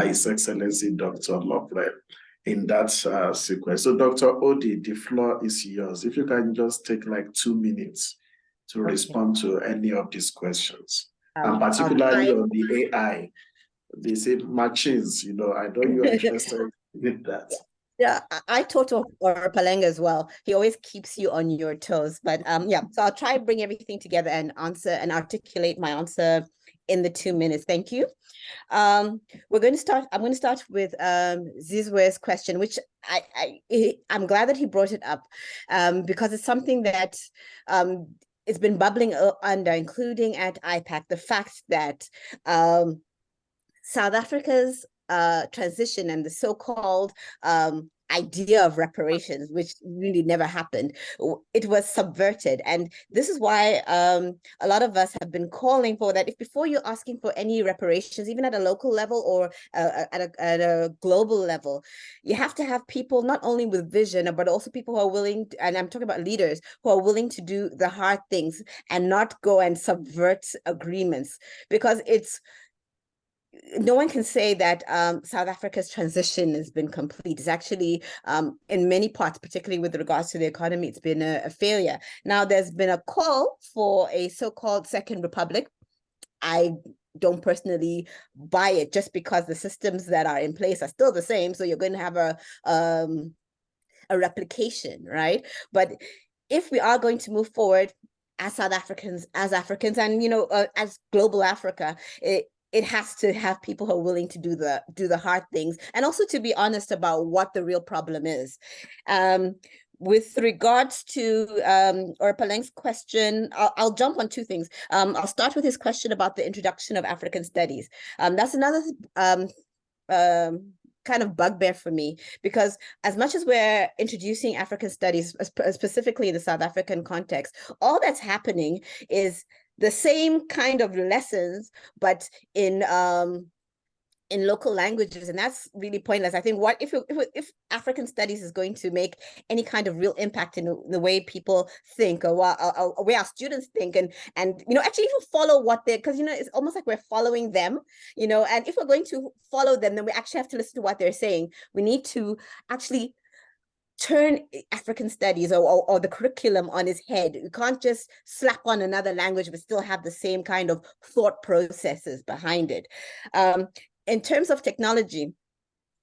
His Excellency Dr. Lobre in that sequence. So Dr. Odi, the floor is yours. If you can just take like 2 minutes to respond to any of these questions. And particularly on the AI, they say machines, you know, I know you're interested in that. Yeah, I taught Palanga as well. He always keeps you on your toes. But yeah, so I'll try and bring everything together and answer and articulate my answer in the 2 minutes. Thank you. I'm going to start with Zizwe's question, which I'm glad that he brought it up, because it's something that it's been bubbling under, including at IPATC, the fact that South Africa's transition and the so-called idea of reparations, which really never happened, it was subverted. And this is why a lot of us have been calling for that. If before you're asking for any reparations, even at a local level or at a global level, you have to have people not only with vision, but also people who are willing to, and I'm talking about leaders who are willing to do the hard things and not go and subvert agreements, because no one can say that South Africa's transition has been complete. It's actually, in many parts, particularly with regards to the economy, it's been a failure. Now, there's been a call for a so-called Second Republic. I don't personally buy it, just because the systems that are in place are still the same. So you're going to have a replication, right? But if we are going to move forward as South Africans, as Africans, and as global Africa, it has to have people who are willing to do the hard things, and also to be honest about what the real problem is. With regards to Paleng's question, I'll jump on two things. I'll start with his question about the introduction of African studies. That's another kind of bugbear for me, because as much as we're introducing African studies, specifically in the South African context, all that's happening is the same kind of lessons, but in local languages, and that's really pointless. I think if African studies is going to make any kind of real impact in the way people think, or way our students think, and actually even follow what they, because it's almost like we're following them, and if we're going to follow them, then we actually have to listen to what they're saying. We need to actually turn African studies or the curriculum on its head. You can't just slap on another language but still have the same kind of thought processes behind it. In terms of technology,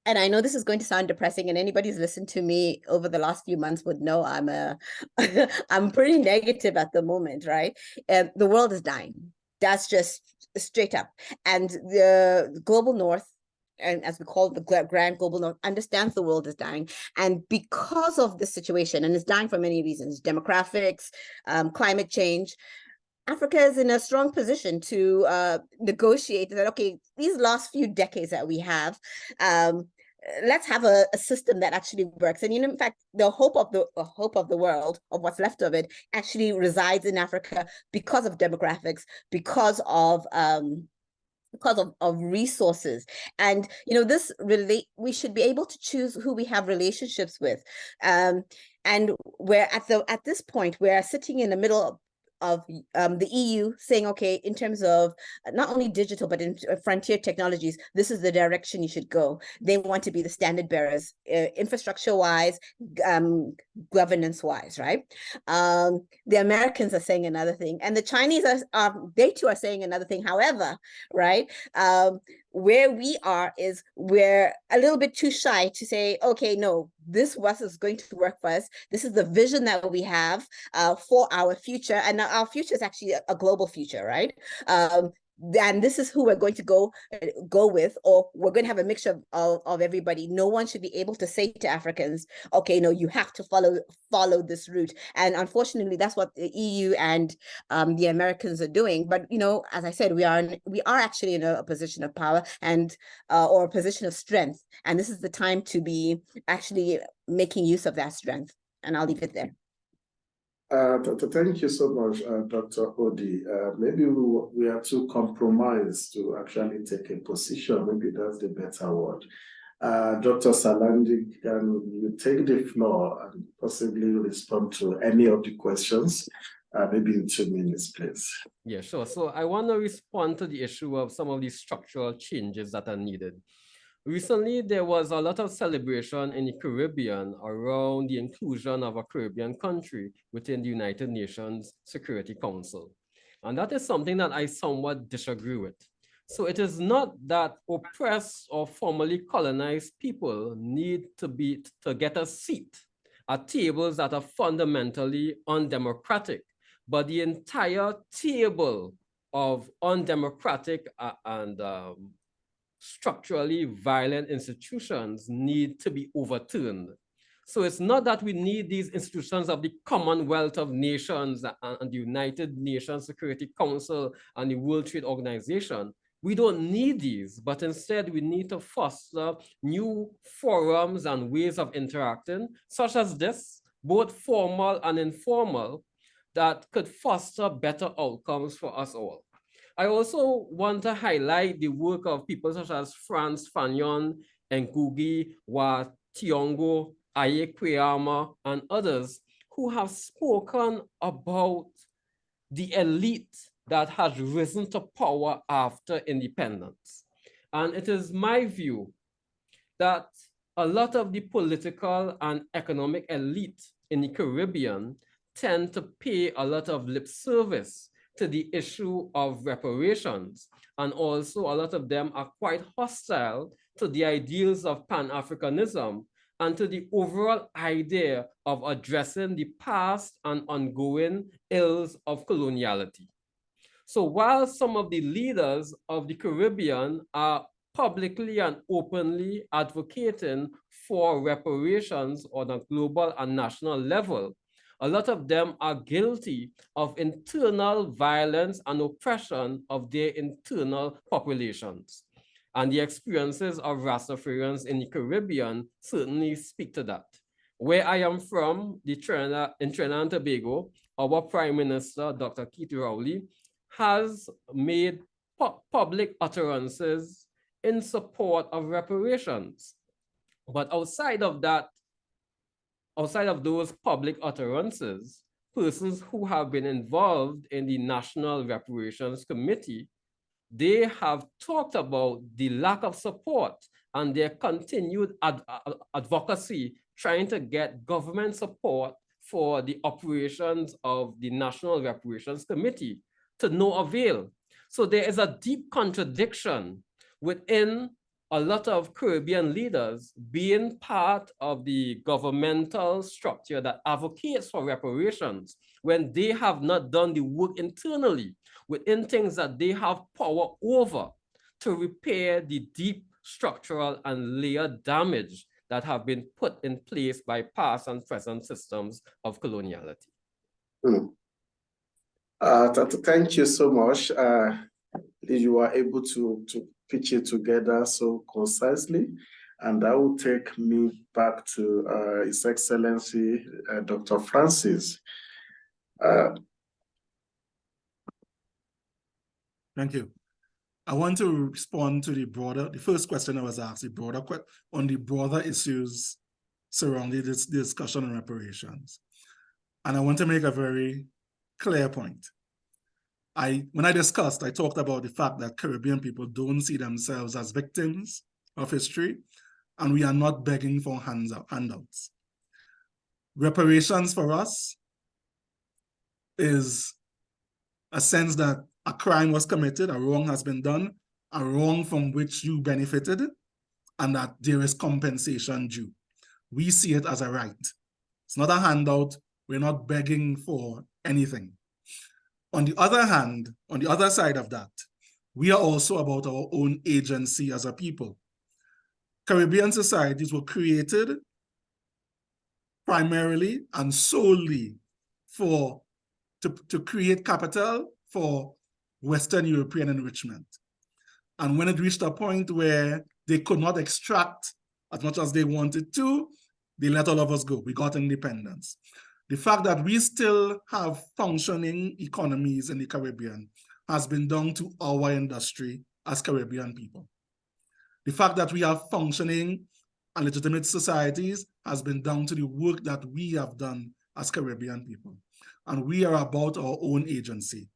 and I know this is going to sound depressing, and anybody who's listened to me over the last few months would know I'm pretty negative at the moment, right? The world is dying. That's just straight up. And the global north, and as we call it, the grand global north, understands the world is dying. And because of this situation, and it's dying for many reasons, demographics, climate change, Africa is in a strong position to negotiate that, okay, these last few decades that we have, let's have a system that actually works. And in fact, the hope of the world, of what's left of it, actually resides in Africa because of demographics, because of resources. And we should be able to choose who we have relationships with, and we're at this point, we're sitting in the middle of the EU saying, okay, in terms of not only digital, but in frontier technologies, this is the direction you should go. They want to be the standard bearers, infrastructure-wise, governance-wise, right? The Americans are saying another thing, and the Chinese they too are saying another thing. However, right, where we are is we're a little bit too shy to say, okay, no, this is going to work for us. This is the vision that we have for our future. And our future is actually a global future, right? And this is who we're going to go with, or we're going to have a mixture of everybody. No one should be able to say to Africans, okay, no, you have to follow this route. And unfortunately, that's what the EU and the Americans are doing. But as I said, we are actually in a position of power and or a position of strength, and this is the time to be actually making use of that strength. And I'll leave it there. Thank you so much, Dr. Odi. Maybe we are too compromised to actually take a position. Maybe that's the better word. Dr. Salandi, can you take the floor and possibly respond to any of the questions? Maybe in 2 minutes, please. Yeah, sure. So I want to respond to the issue of some of these structural changes that are needed. Recently, there was a lot of celebration in the Caribbean around the inclusion of a Caribbean country within the United Nations Security Council. And that is something that I somewhat disagree with. So it is not that oppressed or formerly colonized people need to get a seat at tables that are fundamentally undemocratic, but the entire table of undemocratic and structurally violent institutions need to be overturned. So it's not that we need these institutions of the Commonwealth of Nations and the United Nations Security Council and the World Trade Organization. We don't need these, but instead we need to foster new forums and ways of interacting, such as this, both formal and informal, that could foster better outcomes for us all. I also want to highlight the work of people such as Frantz Fanon, Ngugi wa Thiong'o, Aye Kweyama, and others who have spoken about the elite that has risen to power after independence. And it is my view that a lot of the political and economic elite in the Caribbean tend to pay a lot of lip service to the issue of reparations. And also a lot of them are quite hostile to the ideals of Pan-Africanism and to the overall idea of addressing the past and ongoing ills of coloniality. So while some of the leaders of the Caribbean are publicly and openly advocating for reparations on a global and national level, a lot of them are guilty of internal violence and oppression of their internal populations. And the experiences of Rastafarians in the Caribbean certainly speak to that. Where I am from, in Trinidad and Tobago, our Prime Minister, Dr. Keith Rowley, has made public utterances in support of reparations. But outside of that, outside of those public utterances, persons who have been involved in the National Reparations Committee, they have talked about the lack of support and their continued advocacy trying to get government support for the operations of the National Reparations Committee to no avail. So there is a deep contradiction within a lot of Caribbean leaders being part of the governmental structure that advocates for reparations when they have not done the work internally within things that they have power over to repair the deep structural and layered damage that have been put in place by past and present systems of coloniality. Thank you so much. You are able to pitch it together so concisely, and that will take me back to His Excellency, Dr. Francis. Thank you. I want to respond to the first question I was asked, on the broader issues surrounding this discussion on reparations. And I want to make a very clear point. When I talked about the fact that Caribbean people don't see themselves as victims of history, and we are not begging for handouts. Reparations for us is a sense that a crime was committed, a wrong has been done, a wrong from which you benefited, and that there is compensation due. We see it as a right. It's not a handout. We're not begging for anything. On the other hand, on the other side of that, we are also about our own agency as a people. Caribbean societies were created primarily and solely to create capital for Western European enrichment. And when it reached a point where they could not extract as much as they wanted to, they let all of us go. We got independence. The fact that we still have functioning economies in the Caribbean has been down to our industry as Caribbean people. The fact that we have functioning and legitimate societies has been down to the work that we have done as Caribbean people. And we are about our own agency.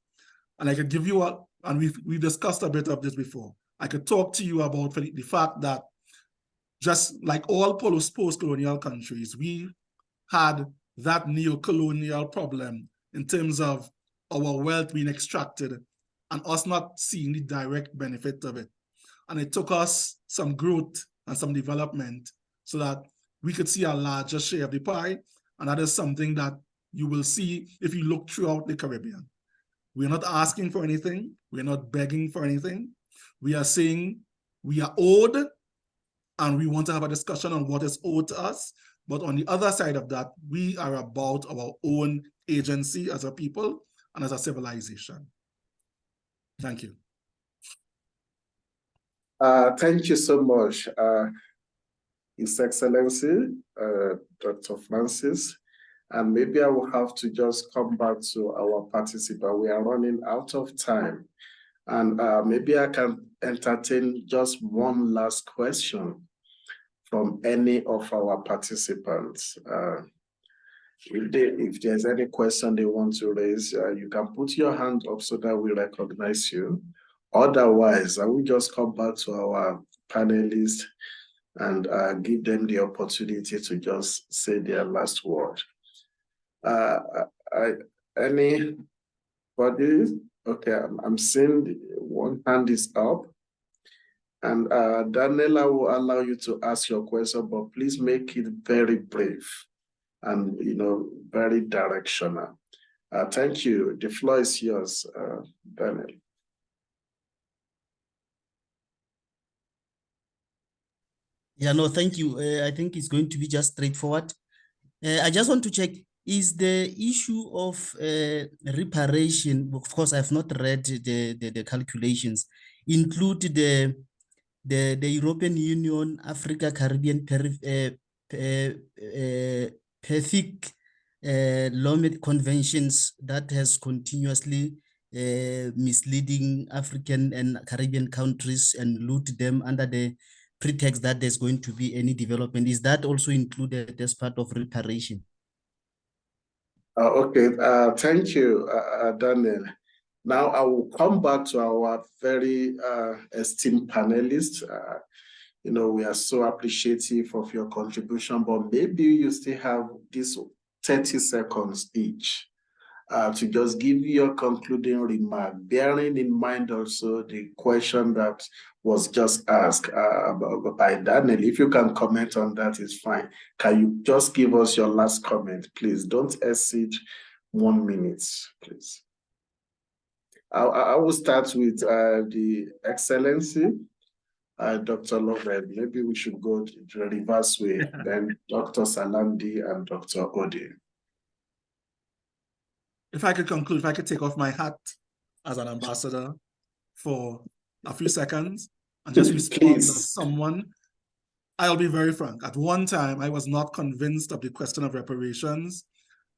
And I could give you and we've discussed a bit of this before. I could talk to you about the fact that just like all post-colonial countries, we had that neo-colonial problem in terms of our wealth being extracted and us not seeing the direct benefit of it. And it took us some growth and some development so that we could see a larger share of the pie. And that is something that you will see if you look throughout the Caribbean. We're not asking for anything. We're not begging for anything. We are saying we are owed, and we want to have a discussion on what is owed to us. But on the other side of that, we are about our own agency as a people and as a civilization. Thank you. Thank you so much, His Excellency, Dr. Francis. And maybe I will have to just come back to our participant. We are running out of time. And maybe I can entertain just one last question from any of our participants. If there's any question they want to raise, you can put your hand up so that we recognize you. Otherwise, I will just come back to our panelists and give them the opportunity to just say their last word. Anybody? Okay, I'm seeing one hand is up. And Daniela will allow you to ask your question, but please make it very brief and very directional. Thank you. The floor is yours, Daniel. Yeah, no, thank you. I think it's going to be just straightforward. I just want to check, is the issue of reparation, of course, I've not read the calculations, include the European Union, Africa, Caribbean, Pacific law conventions that has continuously misleading African and Caribbean countries and loot them under the pretext that there's going to be any development. Is that also included as part of reparation? Okay, thank you, Daniel. Now I will come back to our very esteemed panelists. We are so appreciative of your contribution, but maybe you still have this 30 seconds each to just give your concluding remark, bearing in mind also the question that was just asked by Daniel. If you can comment on that, it's fine. Can you just give us your last comment, please? Don't exceed 1 minute, please. I will start with the Excellency, Dr. Lovell. Maybe we should go the reverse way, then Dr. Salandi and Dr. Ode. If I could conclude, if I could take off my hat as an ambassador for a few seconds and just respond to someone, I'll be very frank. At one time, I was not convinced of the question of reparations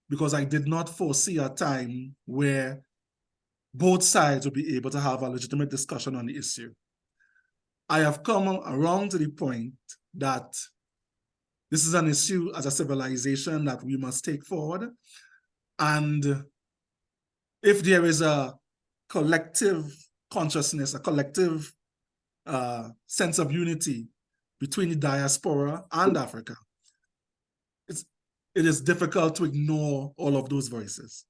because I did not foresee a time where both sides would be able to have a legitimate discussion on the issue. I have come around to the point that this is an issue as a civilization that we must take forward. And if there is a collective consciousness, a collective sense of unity between the diaspora and Africa, it is difficult to ignore all of those voices.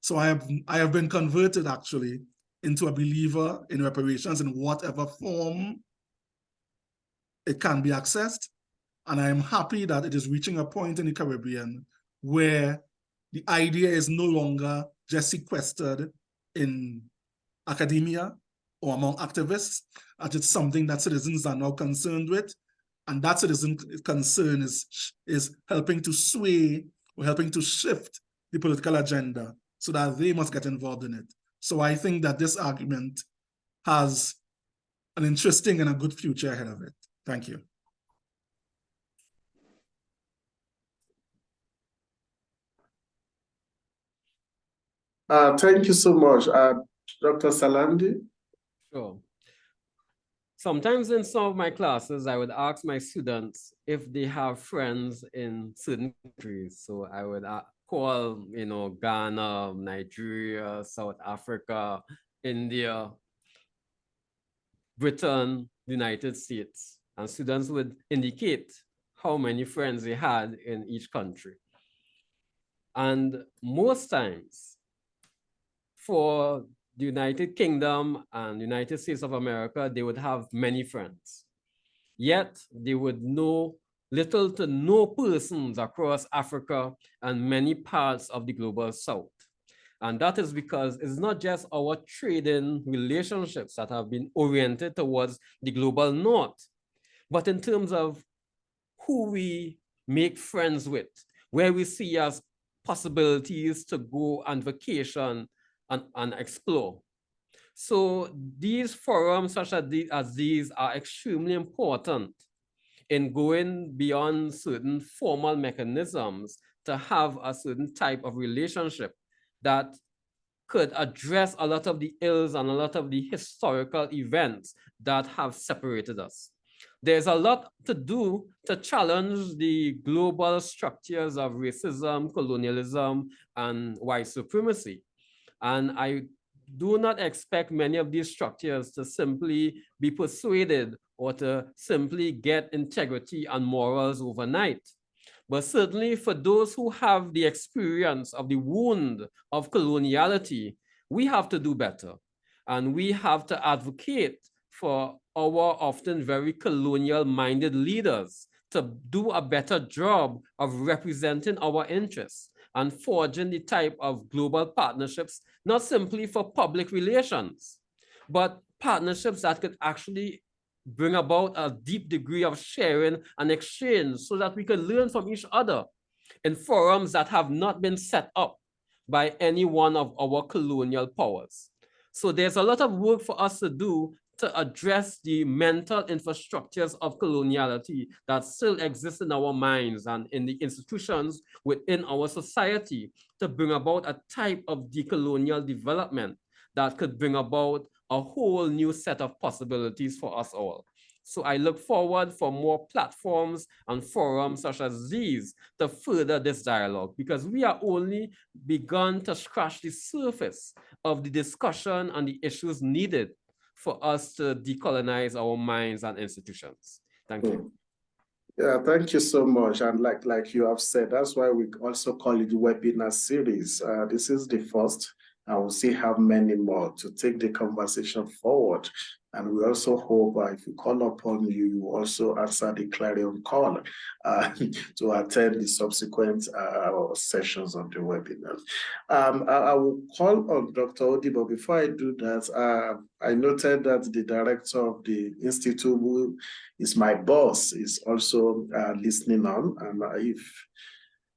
So I have been converted actually into a believer in reparations in whatever form it can be accessed. And I am happy that it is reaching a point in the Caribbean where the idea is no longer just sequestered in academia or among activists, as it's something that citizens are now concerned with. And that citizen concern is helping to sway or helping to shift the political agenda so that they must get involved in it. So I think that this argument has an interesting and a good future ahead of it. Thank you. Thank you so much. Dr. Salandi? Sure. Sometimes in some of my classes, I would ask my students if they have friends in certain countries. So I would call, Ghana, Nigeria, South Africa, India, Britain, the United States. And students would indicate how many friends they had in each country. And most times, for the United Kingdom and United States of America, they would have many friends. Yet they would know little to no persons across Africa and many parts of the global South. And that is because it's not just our trading relationships that have been oriented towards the global North, but in terms of who we make friends with, where we see as possibilities to go on vacation and explore. So these forums such as these are extremely important in going beyond certain formal mechanisms to have a certain type of relationship that could address a lot of the ills and a lot of the historical events that have separated us. There's a lot to do to challenge the global structures of racism, colonialism, and white supremacy. And I do not expect many of these structures to simply be persuaded or to simply get integrity and morals overnight. But certainly for those who have the experience of the wound of coloniality, we have to do better. And we have to advocate for our often very colonial-minded leaders to do a better job of representing our interests and forging the type of global partnerships, not simply for public relations, but partnerships that could actually bring about a deep degree of sharing and exchange so that we can learn from each other in forums that have not been set up by any one of our colonial powers. So there's a lot of work for us to do to address the mental infrastructures of coloniality that still exist in our minds and in the institutions within our society to bring about a type of decolonial development that could bring about a whole new set of possibilities for us all. So I look forward for more platforms and forums such as these to further this dialogue, because we are only begun to scratch the surface of the discussion and the issues needed for us to decolonize our minds and institutions. Thank you. Yeah, thank you so much. And like you have said, that's why we also call it webinar series. This is the first, and we'll see how many more to take the conversation forward. And we also hope if we call upon you, you also answer the clarion call to attend the subsequent sessions of the webinar. I will call on Dr. Odi, but before I do that, I noted that the director of the institute, who is my boss, is also listening on, and if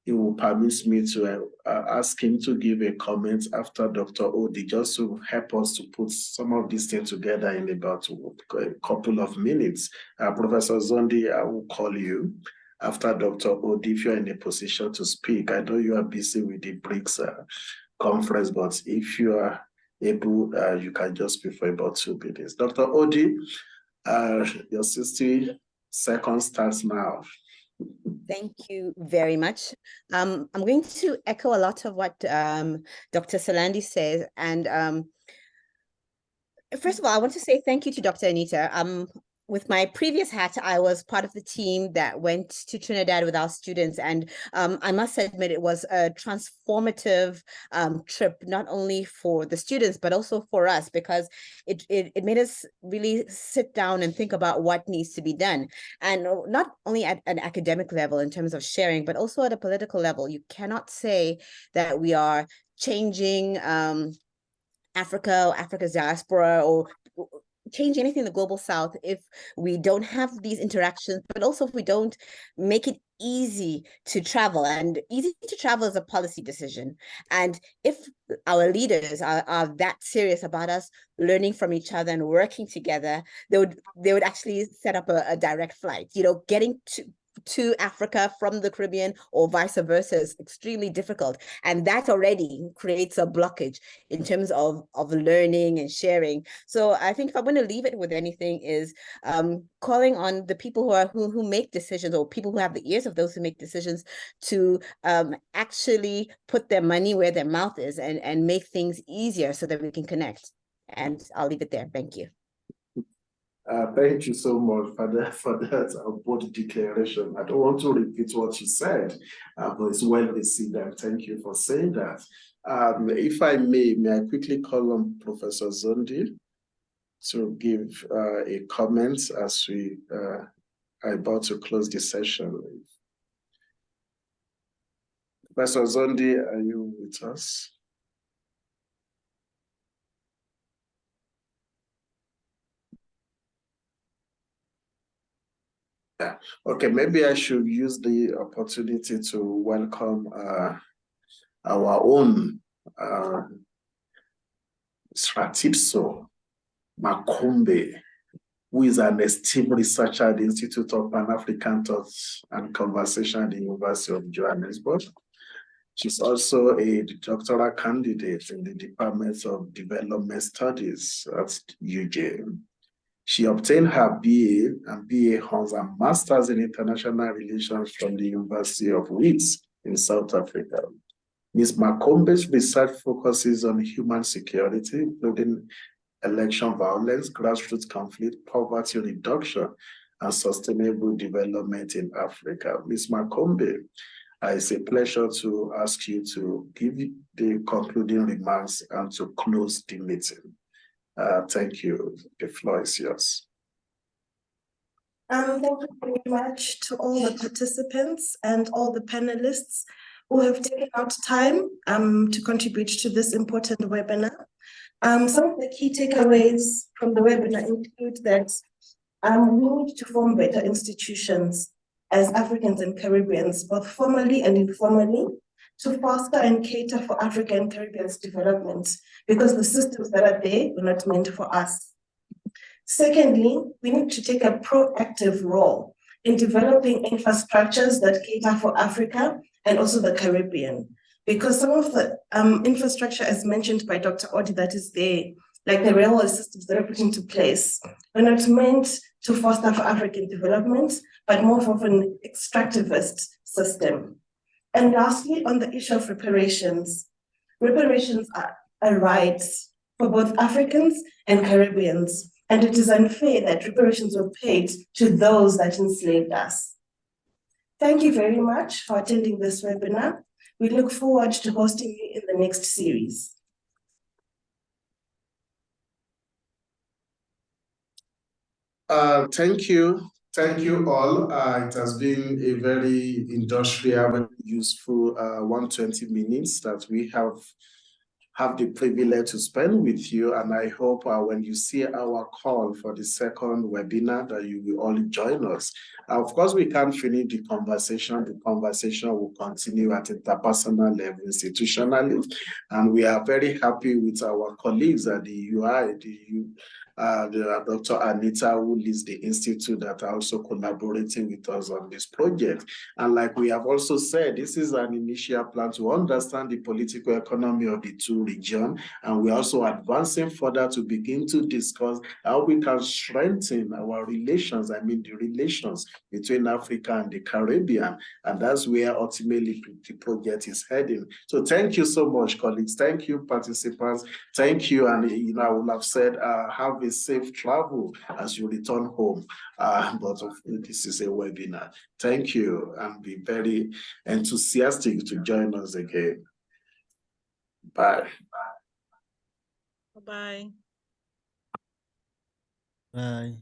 he will permit me to ask him to give a comment after Dr. Odi, just to help us to put some of these things together in about a couple of minutes. Professor Zondi, I will call you after Dr. Odi if you're in a position to speak. I know you are busy with the BRICS conference, but if you are able, you can just speak for about 2 minutes. Dr. Odi, your 60 seconds starts now. Thank you very much. I'm going to echo a lot of what Dr. Salandi says. And first of all, I want to say thank you to Dr. Anita. With my previous hat, I was part of the team that went to Trinidad with our students. And I must admit, it was a transformative trip, not only for the students, but also for us, because it made us really sit down and think about what needs to be done. And not only at an academic level in terms of sharing, but also at a political level. You cannot say that we are changing Africa's diaspora, or change anything in the global south if we don't have these interactions, but also if we don't make it easy to travel. And easy to travel is a policy decision. And if our leaders are that serious about us learning from each other and working together, they would actually set up a direct flight. You know, getting to Africa from the Caribbean or vice versa is extremely difficult. And that already creates a blockage in terms of learning and sharing. So I think if I'm going to leave it with anything is calling on the people who make decisions, or people who have the ears of those who make decisions, to actually put their money where their mouth is and make things easier so that we can connect. And I'll leave it there. Thank you. Thank you so much for that bold declaration. I don't want to repeat what you said, but it's well received, and thank you for saying that. If I may I quickly call on Professor Zondi to give a comment as we are about to close the session. Professor Zondi, are you with us? Yeah. Okay, maybe I should use the opportunity to welcome our own Stratipso Makombe, who is an esteemed researcher at the Institute of Pan-African Thought and Conversation at the University of Johannesburg. She's also a doctoral candidate in the Department of Development Studies at UJ. She obtained her BA and BA Honors and Masters in International Relations from the University of Leeds in South Africa. Ms. Makombe's research focuses on human security, including election violence, grassroots conflict, poverty reduction, and sustainable development in Africa. Ms. Makombe, it's a pleasure to ask you to give the concluding remarks and to close the meeting. Thank you. The floor is yours. Thank you very much to all the participants and all the panelists who have taken out time to contribute to this important webinar. Some of the key takeaways from the webinar include that we need to form better institutions as Africans and Caribbeans, both formally and informally, to foster and cater for African and Caribbean's development, because the systems that are there were not meant for us. Secondly, we need to take a proactive role in developing infrastructures that cater for Africa and also the Caribbean, because some of the infrastructure, as mentioned by Dr. Odi, that is there, like the railway systems that are put into place, were not meant to foster for African development, but more of an extractivist system. And lastly, on the issue of reparations, reparations are a right for both Africans and Caribbeans, and it is unfair that reparations were paid to those that enslaved us. Thank you very much for attending this webinar. We look forward to hosting you in the next series. Thank you. Thank you all. It has been a very industrial, very useful 120 minutes that we have the privilege to spend with you. And I hope when you see our call for the second webinar that you will all join us. Of course, we can't finish the conversation. The conversation will continue at interpersonal level, institutionally. And we are very happy with our colleagues at the UI, Dr. Anita, who leads the institute, that are also collaborating with us on this project. And like we have also said, this is an initial plan to understand the political economy of the two regions. And we're also advancing further to begin to discuss how we can strengthen our relations, the relations between Africa and the Caribbean. And that's where ultimately the project is heading. So thank you so much, colleagues. Thank you, participants. Thank you. And I would have said, have a safe travel as you return home. But this is a webinar. Thank you, and be very enthusiastic to join us again. Bye. Bye. Bye.